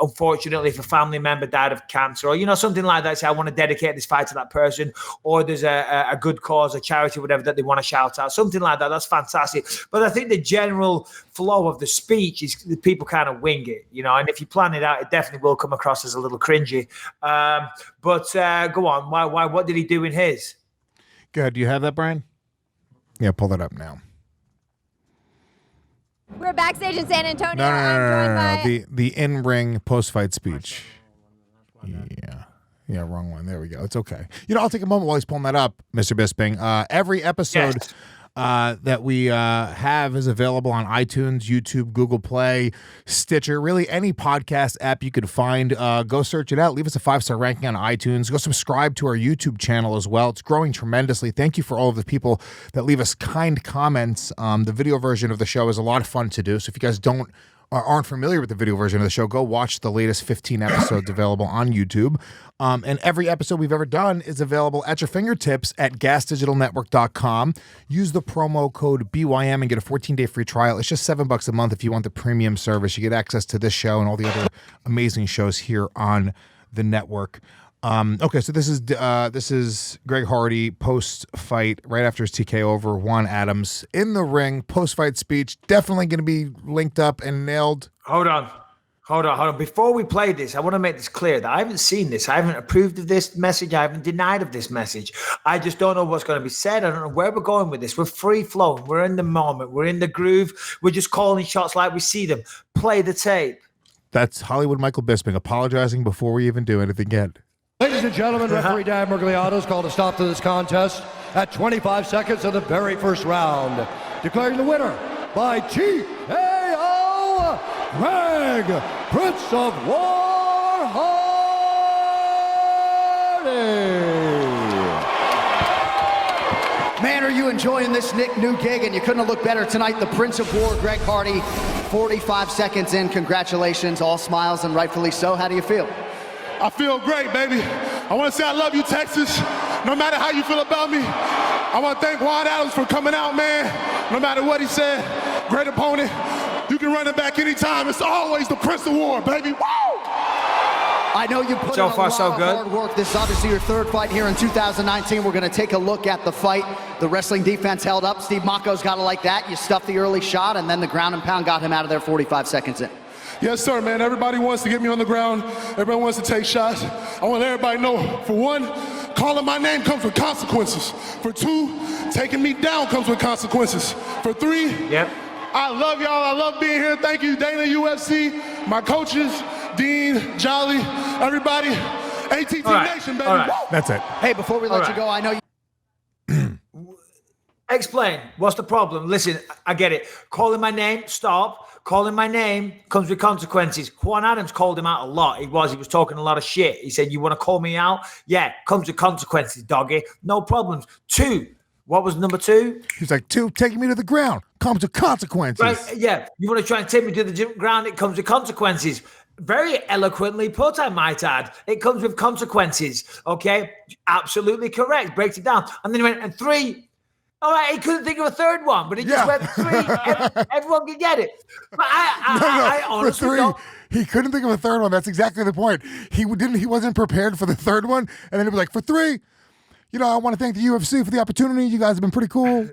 unfortunately, if a family member died of cancer, or you know, something like that. Say, I want to dedicate this fight to that person, or there's a good cause, a charity, whatever that they want to shout out, something like that. That's fantastic. But I think the general flow of the speech is the people kind of wing it, you know. And if you plan it out, it definitely will come across as a little cringy. But go on. Why? What did he do in his? Good. Do you have that, Brian? Yeah, pull that up now. We're backstage in San Antonio. No. The in-ring post-fight speech. Yeah, wrong one. There we go. It's okay. You know, I'll take a moment while he's pulling that up, Mr. Bisping. Every episode that we have is available on iTunes, YouTube, Google Play, Stitcher, really any podcast app you could find. Go search it out. Leave us a 5-star ranking on iTunes. Go subscribe to our YouTube channel as well. It's growing tremendously. Thank you for all of the people that leave us kind comments. The video version of the show is a lot of fun to do. So if you guys aren't familiar with the video version of the show, go watch the latest 15 episodes available on YouTube. And every episode we've ever done is available at your fingertips at gasdigitalnetwork.com. Use the promo code BYM and get a 14-day free trial. It's just $7 a month if you want the premium service. You get access to this show and all the other amazing shows here on the network. Okay, so this is Greg Hardy post-fight right after his TKO over Juan Adams in the ring. Post-fight speech definitely going to be linked up and nailed. Hold on. Before we play this, I want to make this clear that I haven't seen this. I haven't approved of this message. I haven't denied of this message. I just don't know what's going to be said. I don't know where we're going with this. We're free flowing. We're in the moment. We're in the groove. We're just calling shots like we see them. Play the tape. That's Hollywood Michael Bisping apologizing before we even do anything yet. Ladies and gentlemen, referee Dan Mergliotta has called a stop to this contest at 25 seconds of the very first round, declaring the winner by TKO, Greg, Prince of War Hardy. Man, are you you enjoying this new gig? And you couldn't have looked better tonight. The Prince of War, Greg Hardy, 45 seconds in. Congratulations, all smiles and rightfully so. How do you feel? I feel great, baby. I want to say I love you, Texas. No matter how you feel about me, I want to thank Juan Adams for coming out, man. No matter what he said, great opponent. You can run it back anytime. It's always the Prince of War, baby. Woo! I know you put so in a far, lot so of good. hard work. This is obviously your third fight here in 2019. We're going to take a look at the fight. The wrestling defense held up. Steve Mako's got to like that. You stuffed the early shot, and then the ground and pound got him out of there 45 seconds in. Yes, sir, man. Everybody wants to get me on the ground. Everybody wants to take shots. I want everybody to know, for one, calling my name comes with consequences. For two, taking me down comes with consequences. For three, I love y'all. I love being here. Thank you, Dana, UFC, my coaches, Dean, Jolly, everybody. ATT Nation, baby. Right. That's it. Hey, before we let you go, I know you. Explain. What's the problem? Listen, I get it. Calling my name, stop. Calling my name comes with consequences. Juan Adams called him out a lot. He was talking a lot of shit. He said, you want to call me out? Yeah, comes with consequences, doggy. No problems. Two. What was number two? He's like, two, taking me to the ground comes with consequences. Right, yeah. You want to try and take me to the ground? It comes with consequences. Very eloquently put, I might add. It comes with consequences. Okay? Absolutely correct. Breaks it down. And then he went, and three. All right, he couldn't think of a third one, but he just went three. Everyone can get it. But I honestly don't. He couldn't think of a third one. That's exactly the point. He wasn't prepared for the third one, and then he was like, for three, I want to thank the UFC for the opportunity. You guys have been pretty cool.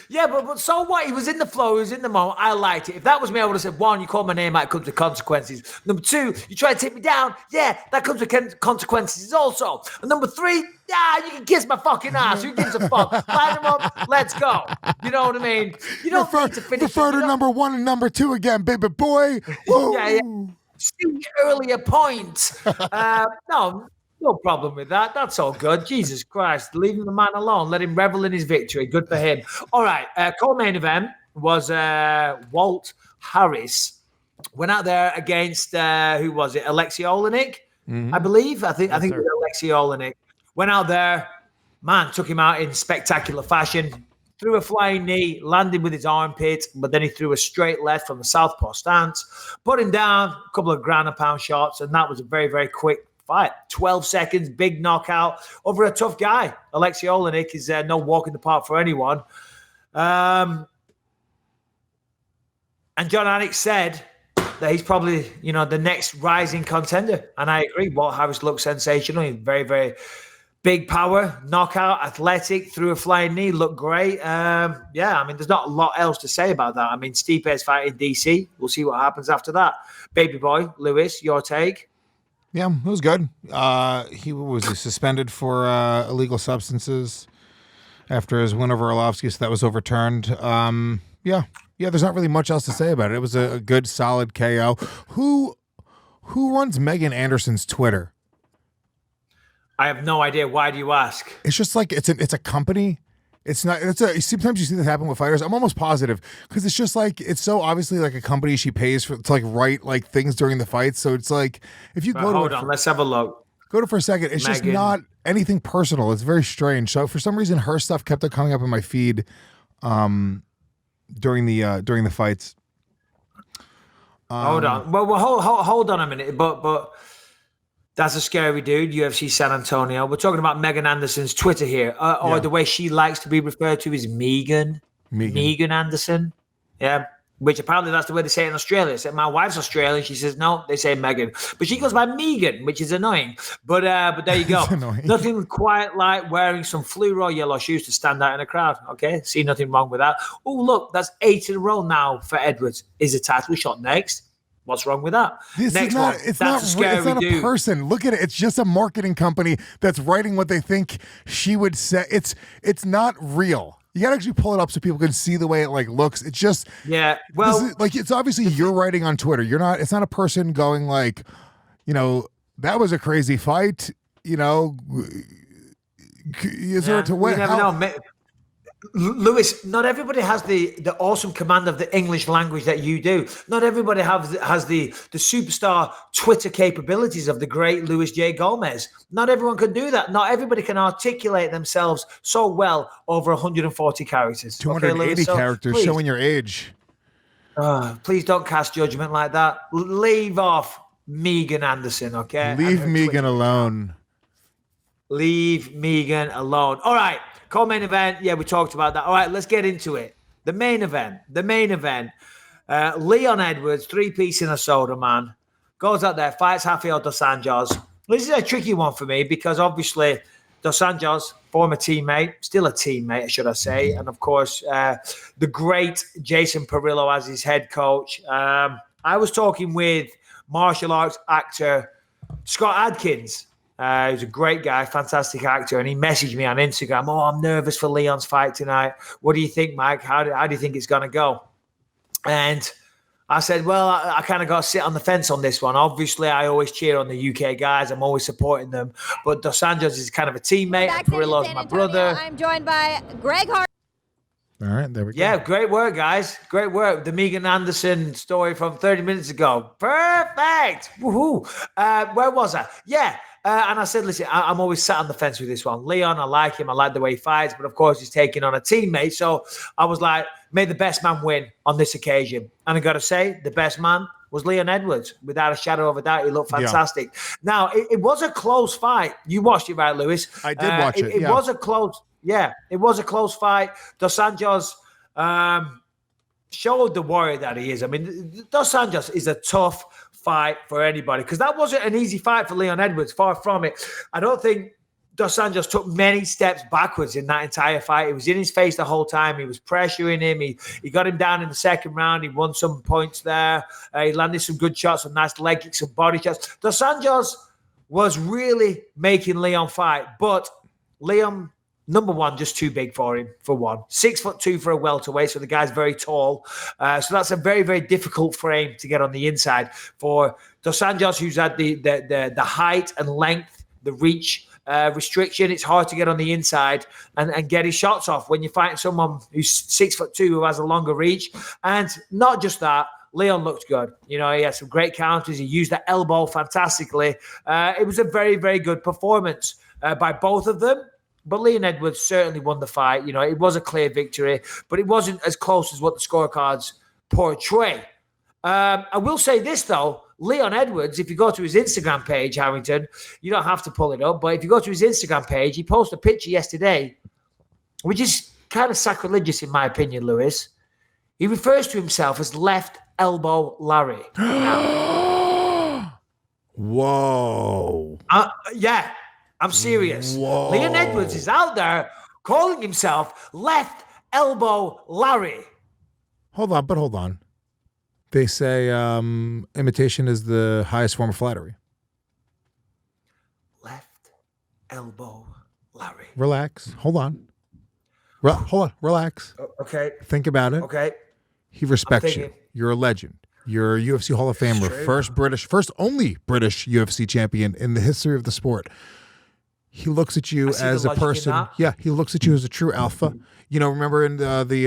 Yeah, but so what? He was in the flow. He was in the moment. I liked it. If that was me, I would have said, one, you call my name out, it comes with consequences. Number two, you try to take me down. Yeah, that comes with consequences also. And number three, you can kiss my fucking ass. Who gives a fuck? Line them up. Let's go. You know what I mean? You don't need to finish. Refer to number one and number two again, baby boy. Woo. Yeah. See the earlier point. No problem with that. That's all good. Jesus Christ. Leaving the man alone. Let him revel in his victory. Good for him. All right. Co-main event was Walt Harris. Went out there against, who was it? Alexei Olenek, I believe. I think it was Alexei Olenek. Went out there. Man, took him out in spectacular fashion. Threw a flying knee, landed with his armpit, but then he threw a straight left from the southpaw stance. Put him down, a couple of ground and pound shots, and that was a very, very quick fight. 12 seconds, big knockout over a tough guy. Alexei Olenek is no walk in the park for anyone. And John Anik said that he's probably, the next rising contender. And I agree. Walt Harris looks sensational. He's very, very big power, knockout, athletic, threw a flying knee, looked great. There's not a lot else to say about that. Stipe is fighting DC. We'll see what happens after that. Baby boy, Lewis, your take? Yeah, it was good. He was suspended for illegal substances after his win over Arlovsky, so that was overturned. There's not really much else to say about it. It was a good, solid KO. Who runs Megan Anderson's Twitter? I have no idea. Why do you ask? It's just like it's a company. It's not. Sometimes you see this happen with fighters. I'm almost positive because it's just like it's so obviously like a company she pays for to write like things during the fights. So it's like if you go to hold on, let's have a look. Go to for a second. It's just not anything personal. It's very strange. So for some reason, her stuff kept coming up in my feed during the fights. Hold on. Well, hold on a minute. But that's a scary dude, UFC San Antonio. We're talking about Megan Anderson's Twitter here. Or the way she likes to be referred to is Megan Anderson. Yeah. Which apparently that's the way they say it in Australia. So my wife's Australian. She says, no, they say Megan. But she goes by Megan, which is annoying. But there you go. Nothing quite like wearing some fluoro yellow shoes to stand out in a crowd. Okay? See nothing wrong with that. Oh, look, that's 8 in a row now for Edwards. Is a title shot next? What's wrong with that? It's not a person. Look at it. It's just a marketing company that's writing what they think she would say. It's not real. You got to actually pull it up so people can see the way it like looks. It's just it's obviously you're writing on Twitter. You're not. It's not a person going like, that was a crazy fight. Is there to win? Lewis, not everybody has the awesome command of the English language that you do. Not everybody has the superstar Twitter capabilities of the great Luis J. Gomez. Not everyone can do that. Not everybody can articulate themselves so well over 140 characters. 280 characters, please, showing your age. please don't cast judgment like that. Leave off Megan Anderson, okay? Leave Megan alone. Leave Megan alone. All right. Co-main event. Yeah, we talked about that. All right, let's get into it. The main event. Leon Edwards, 3-piece in a soda, man. Goes out there, fights Rafael Dos Anjos. This is a tricky one for me because obviously Dos Anjos, former teammate, still a teammate, should I say. And of course, the great Jason Perillo as his head coach. I was talking with martial arts actor Scott Adkins. He's a great guy, fantastic actor, and he messaged me on Instagram. Oh, I'm nervous for Leon's fight tonight. What do you think, Mike? How do you think it's going to go? And I said, well, I kind of got to sit on the fence on this one. Obviously, I always cheer on the UK guys. I'm always supporting them. But Dos Anjos is kind of a teammate. Perillo's my brother. I'm joined by Greg Hart. All right, there we go. Yeah, great work, guys. Great work. The Megan Anderson story from 30 minutes ago. Perfect. Woohoo. Where was I? Yeah. And I said, listen, I'm always sat on the fence with this one. Leon, I like him. I like the way he fights. But, of course, he's taking on a teammate. So I was like, may the best man win on this occasion. And I got to say, the best man was Leon Edwards. Without a shadow of a doubt, he looked fantastic. Yeah. Now, it was a close fight. You watched it, right, Lewis? I did watch it. It was a close it was a close fight. Dos Anjos showed the warrior that he is. I mean, Dos Anjos is a tough fight for anybody because that wasn't an easy fight for Leon Edwards. Far from it. I don't think Dos Anjos took many steps backwards in that entire fight. He was in his face the whole time. He was pressuring him. He got him down in the second round. He won some points there. He landed some good shots, some nice leg kicks, some body shots. Dos Anjos was really making Leon fight, but Leon, number one, just too big for him, for one. 6'2" for a welterweight, so the guy's very tall. So that's a very, very difficult frame to get on the inside for Dos Anjos, who's had the height and length, the reach restriction. It's hard to get on the inside and get his shots off when you're fighting someone who's 6'2" who has a longer reach. And not just that, Leon looked good. You know, he had some great counters. He used the elbow fantastically. It was a very, very good performance by both of them. But Leon Edwards certainly won the fight. You know, it was a clear victory, but it wasn't as close as what the scorecards portray. I will say this, though. Leon Edwards, if you go to his Instagram page, Harrington, you don't have to pull it up, but if you go to his Instagram page, he posted a picture yesterday, which is kind of sacrilegious in my opinion, Lewis. He refers to himself as Left Elbow Larry. Whoa. Yeah. I'm serious. Whoa. Leon Edwards is out there calling himself Left Elbow Larry. Hold on. They say imitation is the highest form of flattery. Left Elbow Larry. Relax. Hold on. Relax. Okay. Think about it. Okay. He respects you. You're a legend. You're a UFC Hall of Famer. First only British UFC champion in the history of the sport. He looks at you as a person. Yeah, he looks at you as a true alpha. You know, remember in the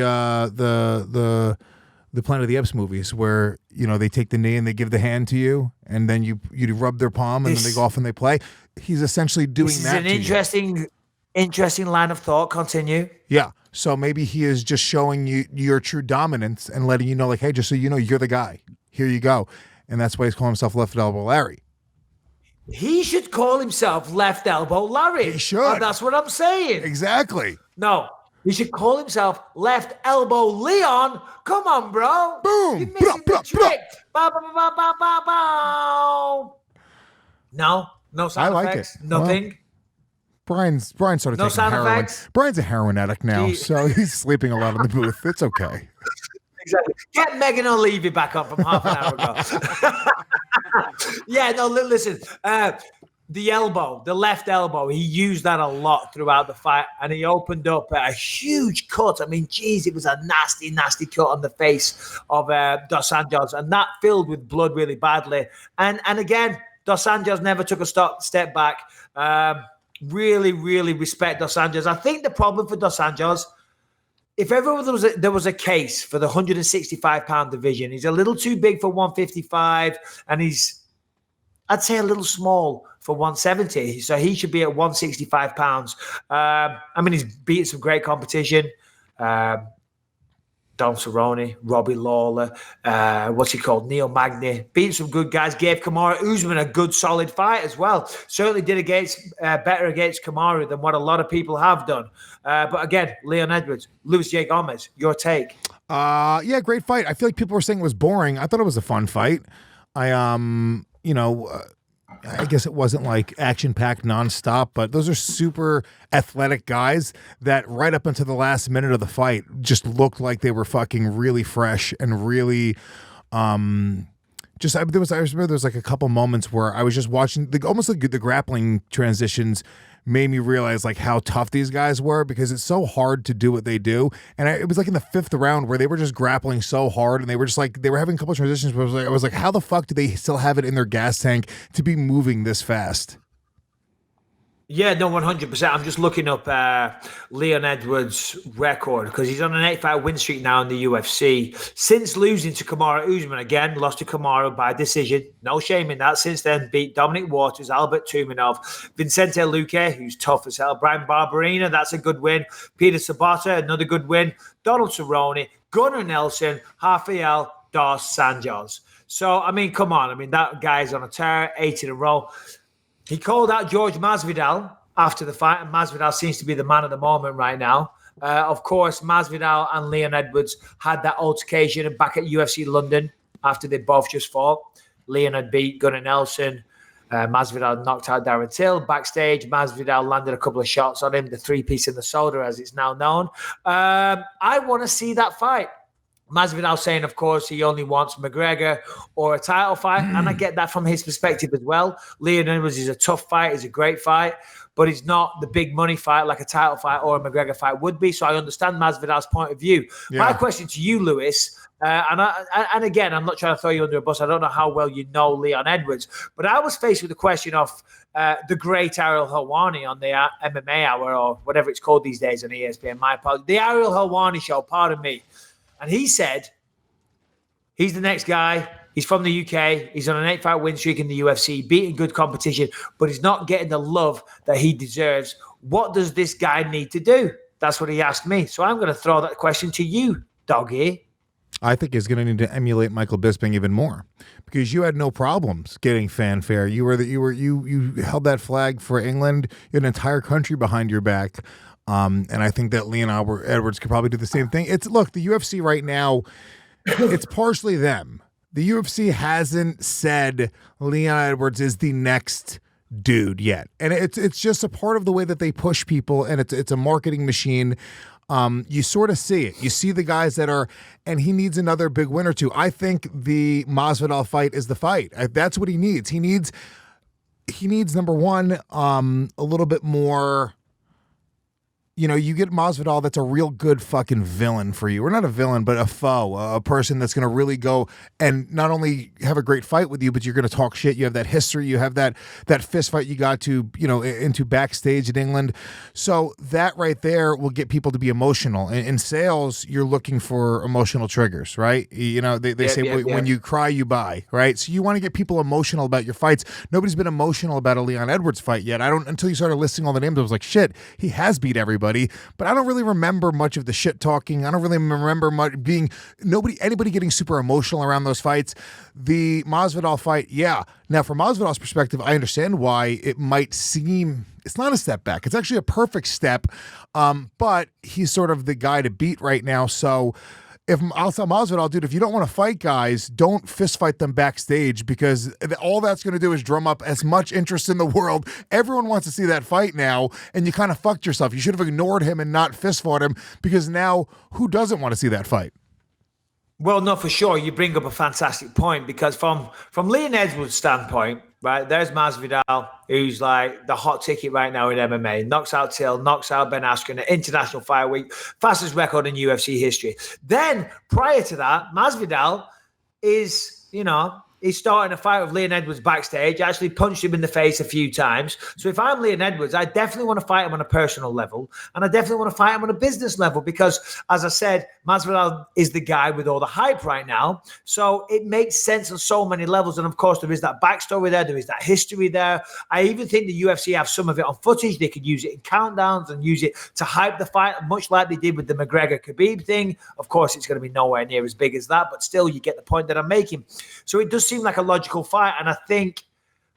Planet of the Apes movies where, you know, they take the knee and they give the hand to you, and then you rub their palm, and then they go off and they play. He's essentially doing that. This is an interesting line of thought. Continue. Yeah. So maybe he is just showing you your true dominance and letting you know, like, hey, just so you know, you're the guy. Here you go. And that's why he's calling himself Left Elbow Larry. He should call himself Left Elbow Larry. He should. That's what I'm saying. Exactly. No, he should call himself Left Elbow Leon. Come on, bro. Boom. You're missing the trick. Bow, bow, bow, bow, bow, bow. No sound effects. Nothing. Well, Brian started taking heroin. Effects? Brian's a heroin addict now, so he's sleeping a lot in the booth. It's okay. Exactly. Get Megan O'Leary back up from half an hour ago. Yeah, no, listen. The left elbow, he used that a lot throughout the fight, and he opened up a huge cut. I mean, geez, it was a nasty, nasty cut on the face of Dos Anjos, and that filled with blood really badly. And again, Dos Anjos never took a step back. Really, really respect Dos Anjos. I think the problem for Dos Anjos, if ever there was a case for the 165-pound division, he's a little too big for 155, and I'd say a little small for 170. So he should be at 165 pounds. I mean, he's beaten some great competition. Don Cerrone, Robbie Lawler, what's he called? Neil Magny. Beat some good guys. Gave Kamaru Usman a good, solid fight as well. Certainly did better against Kamaru than what a lot of people have done. But again, Leon Edwards, Luis J. Gomez, your take? Yeah, great fight. I feel like people were saying it was boring. I thought it was a fun fight. I guess it wasn't like action-packed nonstop, but those are super athletic guys that right up until the last minute of the fight just looked like they were fucking really fresh and really I remember there was like a couple moments where I was just watching almost like the grappling transitions made me realize like how tough these guys were, because it's so hard to do what they do. And it was like in the 5th round where they were just grappling so hard, and they were just like, they were having a couple of transitions where I was like, how the fuck do they still have it in their gas tank to be moving this fast? Yeah, no, 100%. I'm just looking up Leon Edwards' record because he's on an 8-fight win streak now in the UFC. Since losing to Kamaru Usman, again, lost to Kamaru by decision. No shame in that. Since then, beat Dominic Waters, Albert Tumenov, Vicente Luque, who's tough as hell, Brian Barberina, that's a good win. Peter Sabata, another good win. Donald Cerrone, Gunnar Nelson, Rafael dos Anjos. So, I mean, come on. I mean, that guy's on a tear, 8 in a row. He called out George Masvidal after the fight, and Masvidal seems to be the man of the moment right now. Of course, Masvidal and Leon Edwards had that altercation back at UFC London after they both just fought. Leon had beat Gunnar Nelson. Masvidal knocked out Darren Till backstage. Masvidal landed a couple of shots on him, the 3-piece in the soda, as it's now known. I want to see that fight. Masvidal saying, of course, he only wants McGregor or a title fight, and I get that from his perspective as well. Leon Edwards is a tough fight, is a great fight, but it's not the big money fight like a title fight or a McGregor fight would be. So I understand Masvidal's point of view. Yeah. My question to you, Lewis, and again, I'm not trying to throw you under a bus. I don't know how well you know Leon Edwards, but I was faced with the question of the great Ariel Helwani on the MMA Hour, or whatever it's called these days on ESPN. My apologies. The Ariel Helwani Show, pardon me. And he said he's the next guy. He's from the UK. He's on an 8-fight win streak in the UFC, beating good competition, but he's not getting the love that he deserves. What does this guy need to do? That's what he asked me. So I'm going to throw that question to you, doggy. I think he's going to need to emulate Michael Bisping even more, because you had no problems getting fanfare. You held that flag for England. You had an entire country behind your back. And I think that Leon Edwards could probably do the same thing. Look, the UFC right now, it's partially them. The UFC hasn't said Leon Edwards is the next dude yet. And it's just a part of the way that they push people, and it's a marketing machine. You sort of see it. You see the guys that are, and he needs another big win or two. I think the Masvidal fight is the fight. That's what he needs. He needs number one, a little bit more. You know, you get Masvidal, that's a real good fucking villain for you. Or not a villain, but a foe, a person that's going to really go and not only have a great fight with you, but you're going to talk shit. You have that history. You have that fist fight you got to, into backstage in England. So that right there will get people to be emotional. In sales, you're looking for emotional triggers, right? They say when you cry, you buy, right? So you want to get people emotional about your fights. Nobody's been emotional about a Leon Edwards fight yet. Until you started listing all the names, I was like, shit, he has beat everybody. But I don't really remember much of the shit talking. I don't really remember much anybody getting super emotional around those fights. The Masvidal fight, yeah. Now, from Masvidal's perspective, I understand why it might seem it's not a step back. It's actually a perfect step, but he's sort of the guy to beat right now. So I'll tell Masvidal, dude, if you don't want to fight guys, don't fist fight them backstage, because all that's going to do is drum up as much interest in the world. Everyone wants to see that fight now, and you kind of fucked yourself. You should have ignored him and not fist fought him, because now who doesn't want to see that fight? Well, no, for sure. You bring up a fantastic point, because from Leon Edwards' standpoint, right, there's Masvidal, who's like the hot ticket right now in MMA. Knocks out Till, knocks out Ben Askren at International Fight Week, fastest record in UFC history. Then, prior to that, Masvidal is, he's starting a fight with Leon Edwards backstage. I actually punched him in the face a few times. So if I'm Leon Edwards, I definitely want to fight him on a personal level, and I definitely want to fight him on a business level because, as I said, Masvidal is the guy with all the hype right now. So it makes sense on so many levels. And of course, there is that backstory there. There is that history there. I even think the UFC have some of it on footage. They could use it in countdowns and use it to hype the fight, much like they did with the McGregor-Khabib thing. Of course, it's going to be nowhere near as big as that, but still, you get the point that I'm making. So it does seem like a logical fight. And I think,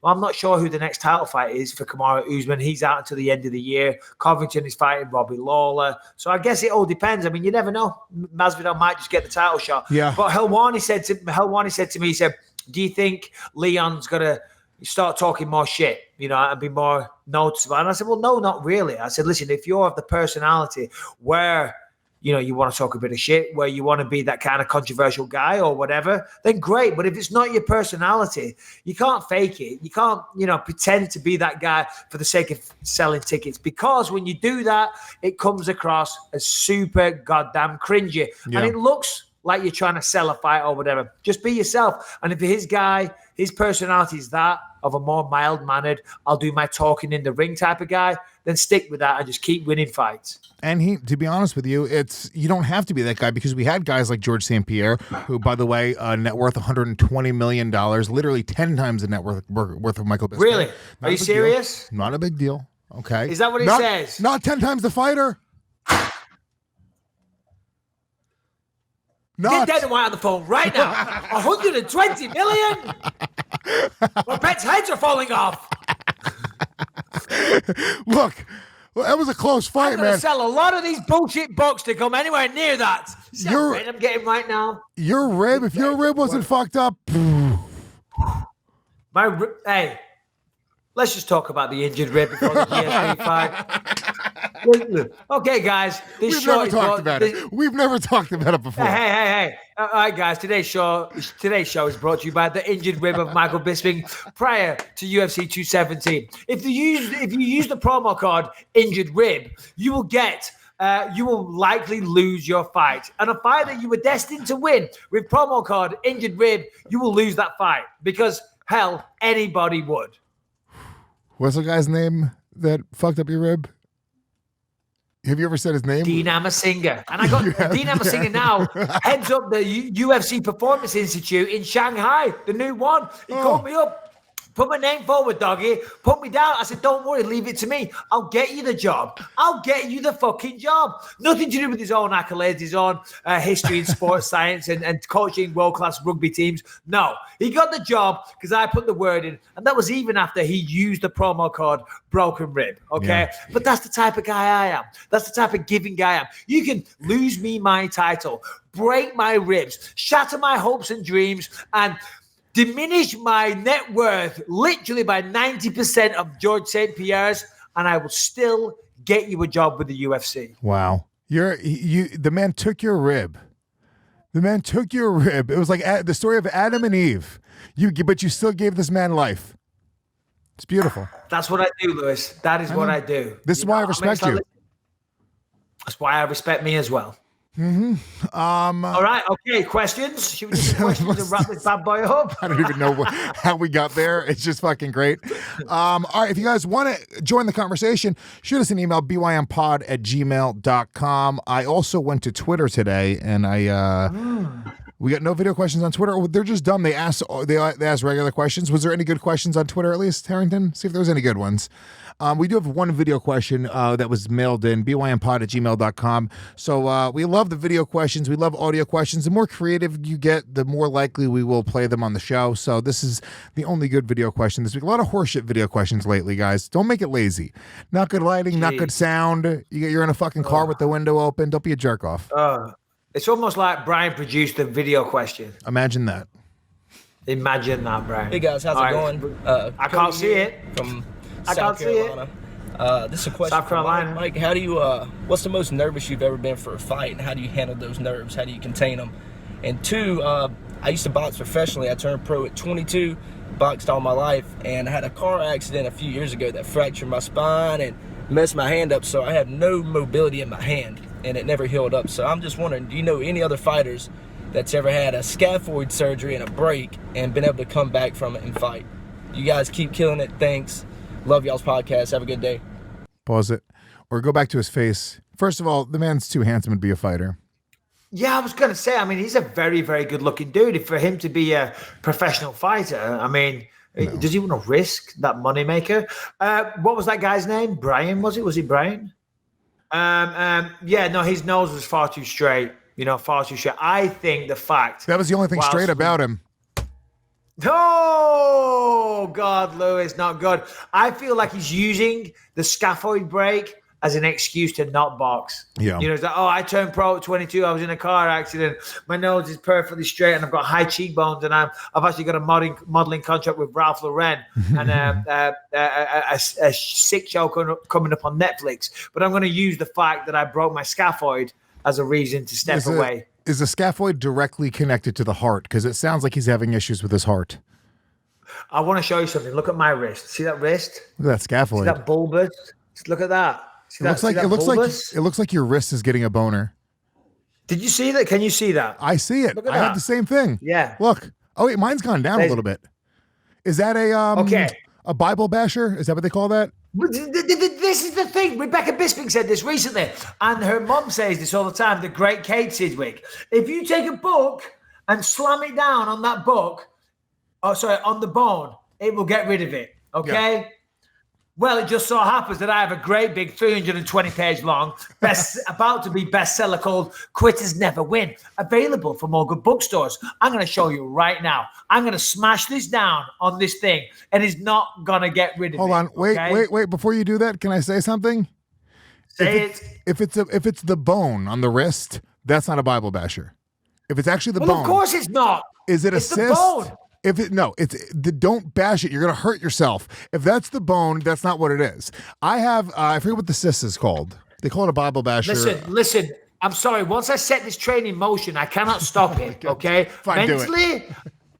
well, I'm not sure who the next title fight is for Kamaru Usman. He's out until the end of the year. Covington is fighting Robbie Lawler. So I guess it all depends. I mean, you never know. Masvidal might just get the title shot. Yeah. But Helwani said to me, he said, do you think Leon's going to start talking more shit, and be more noticeable? And I said, well, no, not really. I said, listen, if you're of the personality where you want to talk a bit of shit, where you want to be that kind of controversial guy or whatever, then great. But if it's not your personality, you can't fake it. You can't, pretend to be that guy for the sake of selling tickets, because when you do that, it comes across as super goddamn cringy. Yeah. And it looks like you're trying to sell a fight or whatever. Just be yourself. And if his personality is that of a more mild-mannered, I'll do my talking in the ring type of guy, then stick with that and just keep winning fights. And to be honest with you, you don't have to be that guy, because we had guys like George St. Pierre, who, by the way, net worth $120 million, literally 10 times the net worth of Michael Bisping. Really? Are you serious? Not a big deal. Okay. Is that what he says? Not 10 times the fighter. Get Dana White on the phone right now. 120 million? Well, Pet's heads are falling off. Look, that was a close fight, I'm gonna man. Sell a lot of these bullshit books to come anywhere near that. See how red I'm getting right now? Your rib, if your rib wasn't fucked up. Hey, let's just talk about the injured rib before the GSP fight. Okay, guys. We've never talked about it. We've never talked about it before. Hey. All right, guys. Today's show is brought to you by the injured rib of Michael Bisping prior to UFC 217. If you use the promo code injured rib, you will likely lose your fight. And a fight that you were destined to win with promo code injured rib, you will lose that fight, because hell, anybody would. What's the guy's name that fucked up your rib? Have you ever said his name? Dean Amasinga. And I got Dean Amasinga now heads up the UFC Performance Institute in Shanghai, the new one. He called me up. Put my name forward, doggy. Put me down. I said, don't worry, leave it to me. I'll get you the job. I'll get you the fucking job. Nothing to do with his own accolades, his own history in sports science and coaching world-class rugby teams. No, he got the job because I put the word in. And that was even after he used the promo code broken rib, okay? Yeah. But that's the type of guy I am. That's the type of giving guy I am. You can lose me my title, break my ribs, shatter my hopes and dreams, and diminish my net worth literally by 90% of George St. Pierre's, and I will still get you a job with the UFC. Wow. The man took your rib. The man took your rib. It was like the story of Adam and Eve. But you still gave this man life. It's beautiful. That's what I do, Lewis. That is what I do. This is why I respect you. That's why I respect me as well. Mm-hmm. All right. Okay. Questions? Should we do some questions and wrap this bad boy up? I don't even know how we got there. It's just fucking great. All right. If you guys want to join the conversation, shoot us an email, bympod@gmail.com. I also went to Twitter today, and we got no video questions on Twitter. They're just dumb. They asked regular questions. Was there any good questions on Twitter, at least, Harrington? See if there was any good ones. We do have one video question that was mailed in, bympod@gmail.com. So we love the video questions. We love audio questions. The more creative you get, the more likely we will play them on the show. So this is the only good video question this week. A lot of horseshit video questions lately, guys. Don't make it lazy. Not good lighting, not good sound. You're in a fucking car with the window open. Don't be a jerk off. It's almost like Brian produced a video question. Imagine that. Imagine that, Brian. Hey, guys. How's it going? I can't see it. From I can't see it. This is a question South Carolina. Mike, how do you, what's the most nervous you've ever been for a fight, and how do you handle those nerves? How do you contain them? And two, I used to box professionally. I turned pro at 22, boxed all my life, and I had a car accident a few years ago that fractured my spine and messed my hand up, so I have no mobility in my hand, and it never healed up. So I'm just wondering, do you know any other fighters that's ever had a scaphoid surgery and a break and been able to come back from it and fight. You guys keep killing it. Thanks. Love y'all's podcast. Have a good day. Pause it. Or go back to his face. First of all, the man's too handsome to be a fighter. Yeah, I was going to say, I mean, he's a very, very good looking dude. For him to be a professional fighter, I mean, does he want to risk that moneymaker? What was that guy's name? Brian, was it? Was it Brian? Yeah, no, his nose was far too straight. Far too straight. I think the fact that was the only thing straight about him. Oh, God, Lewis, not good. I feel like he's using the scaphoid break as an excuse to not box. Yeah. It's like, I turned pro at 22. I was in a car accident. My nose is perfectly straight and I've got high cheekbones and I've actually got a modeling contract with Ralph Lauren and a sick show coming up on Netflix. But I'm going to use the fact that I broke my scaphoid as a reason to step away. Is the scaphoid directly connected to the heart? Because it sounds like he's having issues with his heart. I want to show you something. Look at my wrist. See that wrist? Look at that scaphoid. See that bulbous? Look at that. It looks like your wrist is getting a boner. Did you see that? Can you see that? I see it. I have the same thing. Yeah. Look. Oh wait, mine's gone down a little bit. Is that a Bible basher? Is that what they call that? This is the thing. Rebecca Bisping said this recently, and her mom says this all the time. The great Kate Sidgwick. If you take a book and slam it down on that book, on the bone, it will get rid of it. Okay. Yeah. Well, it just so happens that I have a great big 320-page long, about to be bestseller called Quitters Never Win, available from all good bookstores. I'm going to show you right now. I'm going to smash this down on this thing, and it's not going to get rid of it. Hold on. Wait. Before you do that, can I say something? If it's the bone on the wrist, that's not a Bible basher. If it's actually the bone. Of course it's not. Is it it's a cyst? The bone. Don't bash it. You're gonna hurt yourself. If that's the bone, that's not what it is. I forget what the cyst is called. They call it a Bible basher. Listen. I'm sorry. Once I set this train in motion, I cannot stop it. Okay. Fine, mentally,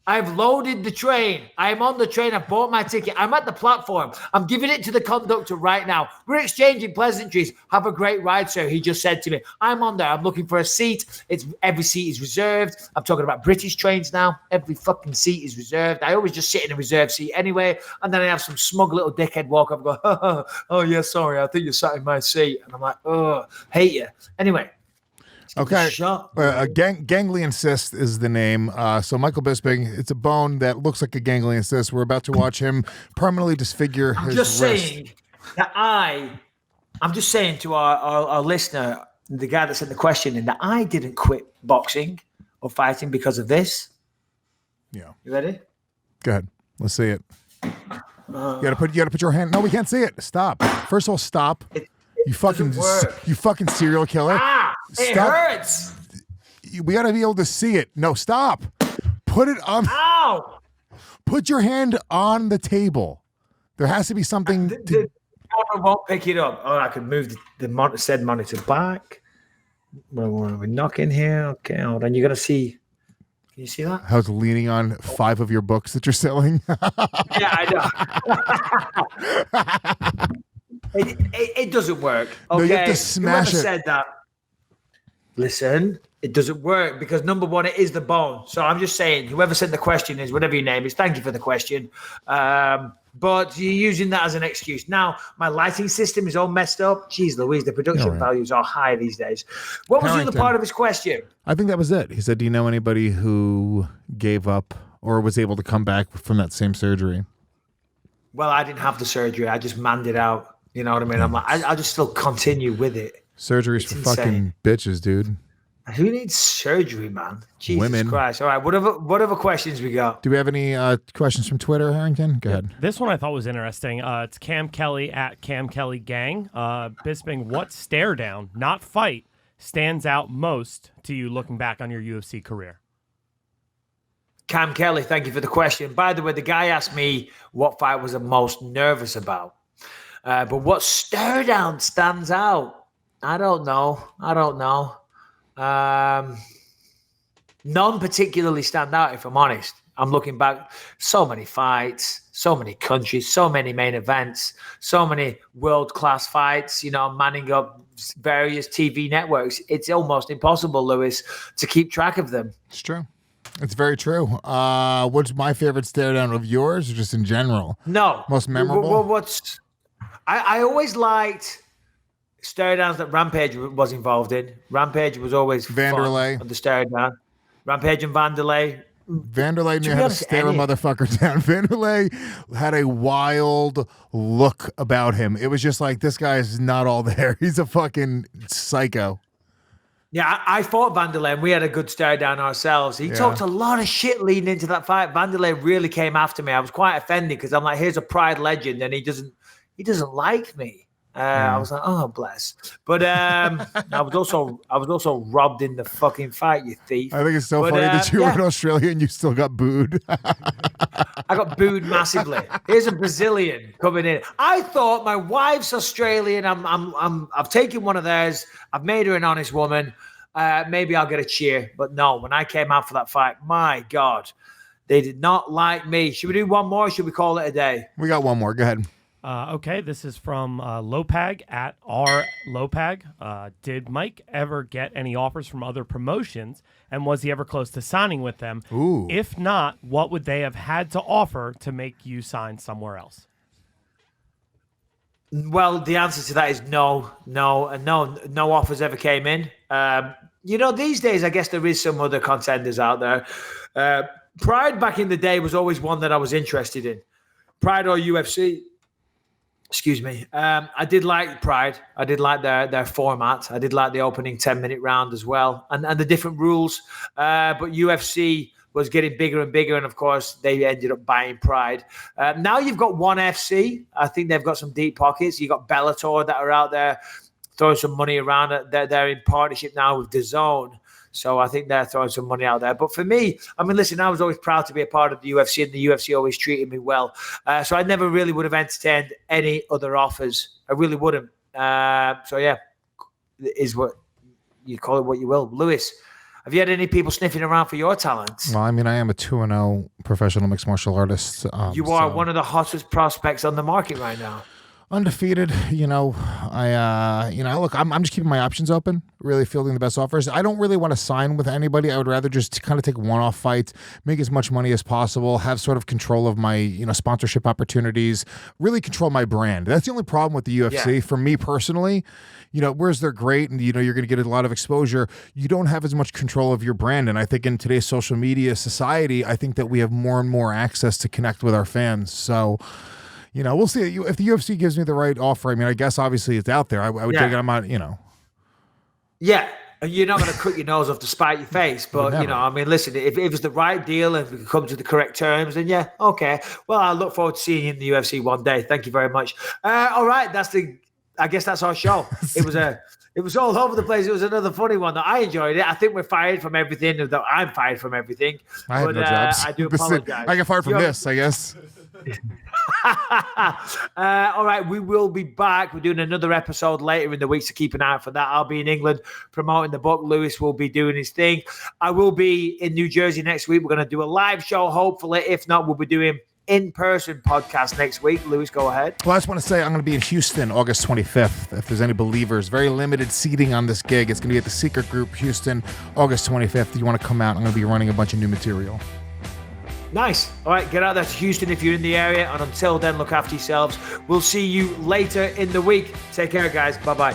I've loaded the train. I'm on the train. I've bought my ticket. I'm at the platform. I'm giving it to the conductor right now. We're exchanging pleasantries. Have a great ride, sir. He just said to me, I'm on there. I'm looking for a seat. Every seat is reserved. I'm talking about British trains now. Every fucking seat is reserved. I always just sit in a reserved seat anyway. And then I have some smug little dickhead walk up and go, oh, yeah, sorry. I think you sat in my seat. And I'm like, oh, hate you. Anyway. Okay. Ganglion cyst is the name. So Michael Bisping, it's a bone that looks like a ganglion cyst. We're about to watch him permanently disfigure his wrist. Saying that I'm just saying to our listener, the guy that sent the question in, that I didn't quit boxing or fighting because of this. Yeah. You ready? Go ahead. Let's see it. You gotta put your hand. No, we can't see it. Stop. First of all, stop. You fucking serial killer. It hurts. We got to be able to see it. No, stop. Put it on. Ow! Put your hand on the table. There has to be something. The camera won't pick it up. Oh, I could move the said monitor back. We're knocking here. Okay, hold on. You're going to see. Can you see that? How it's leaning on 5 of your books that you're selling. Yeah, I know. It doesn't work. Okay, no, you have to smash Whoever said that. Listen, it doesn't work because number one, it is the bone. So I'm just saying, whoever sent the question is, whatever your name is, thank you for the question. But you're using that as an excuse. Now, my lighting system is all messed up. Jeez Louise, the production values are high these days. What was the other part of his question? I think that was it. He said, do you know anybody who gave up or was able to come back from that same surgery? Well, I didn't have the surgery. I just manned it out. You know what I mean? I'm like, I'll just still continue with it. Surgery's for fucking bitches, dude. Who needs surgery, man? Jesus Women. Christ. All right, what other questions we got? Do we have any questions from Twitter, Harrington? Go ahead. This one I thought was interesting. It's Cam Kelly at Cam Kelly Gang. Bisping, what stare down, not fight, stands out most to you looking back on your UFC career? Cam Kelly, thank you for the question. By the way, the guy asked me what fight was the most nervous about. But what stare down stands out? I don't know. None particularly stand out, if I'm honest. I'm looking back, so many fights, so many countries, so many main events, so many world-class fights, manning up various TV networks. It's almost impossible, Lewis, to keep track of them. It's true. It's very true. What's my favorite stare down of yours, or just in general? No. Most memorable? I always liked stare downs that Rampage was involved in. Rampage was always Vanderlei. fun on the stare down. Rampage and Vanderlei. Vanderlei knew how to stare a motherfucker down. Vanderlei had a wild look about him. It was just like, this guy is not all there. He's a fucking psycho. Yeah, I fought Vanderlei, and we had a good stare down ourselves. He talked a lot of shit leading into that fight. Vanderlei really came after me. I was quite offended because I'm like, here's a Pride legend, and he doesn't like me. I was like, oh bless. But I was also robbed in the fucking fight, you thief. I think it's so funny that you were in Australia and you still got booed. I got booed massively. Here's a Brazilian coming in. I thought my wife's Australian. I've taken one of theirs. I've made her an honest woman. Maybe I'll get a cheer. But no, when I came out for that fight, my God, they did not like me. Should we do one more? Or should we call it a day? We got one more. Go ahead. Okay, this is from Lopag at R Lopag. Did Mike ever get any offers from other promotions, and was he ever close to signing with them? Ooh. If not, what would they have had to offer to make you sign somewhere else? Well, the answer to that is no, and no offers ever came in. These days, I guess there is some other contenders out there. Pride back in the day was always one that I was interested in. Pride or UFC. Excuse me. I did like Pride. I did like their format. I did like the opening 10-minute round as well, and the different rules. But UFC was getting bigger and bigger, and of course they ended up buying Pride. Now you've got ONE FC. I think they've got some deep pockets. You've got Bellator that are out there throwing some money around. They're in partnership now with DAZN. So I think they're throwing some money out there. But for me, I mean, listen, I was always proud to be a part of the UFC, and the UFC always treated me well. So I never really would have entertained any other offers. I really wouldn't. So yeah, is what you call it, what you will. Lewis, have you had any people sniffing around for your talents? Well, I mean, I am a 2-0 professional mixed martial artist. You are one of the hottest prospects on the market right now. Undefeated, look, I'm just keeping my options open, really fielding the best offers. I don't really want to sign with anybody. I would rather just kind of take one-off fights, make as much money as possible, have sort of control of my, sponsorship opportunities, really control my brand. That's the only problem with the UFC for me personally. Whereas they're great and, you're going to get a lot of exposure, you don't have as much control of your brand. And I think in today's social media society, I think that we have more and more access to connect with our fans. So, we'll see. If the UFC gives me the right offer, I mean, I guess obviously it's out there. I would take it. I'm not, Yeah, you're not going to cut your nose off to spite your face. But, I mean, listen, if it was the right deal and we could come to the correct terms, then yeah, okay. Well, I look forward to seeing you in the UFC one day. Thank you very much. All right, I guess that's our show. It was all over the place. It was another funny one. I enjoyed it. I think we're fired from everything. I'm fired from everything. I have no jobs. I do apologize. I get fired from this, I guess. All right, we will be back. We're doing another episode later in the week, so keep an eye out for that. I'll be in England promoting the book. Lewis will be doing his thing. I will be in New Jersey next week. We're going to do a live show, hopefully. If not, we'll be doing in-person podcast next week. Lewis, go ahead. Well, I just want to say I'm going to be in Houston August 25th. If there's any believers, very limited seating on this gig. It's going to be at the Secret Group, Houston, August 25th. If you want to come out, I'm going to be running a bunch of new material. Nice. All right, get out there to Houston if you're in the area. And until then, look after yourselves. We'll see you later in the week. Take care, guys. Bye-bye.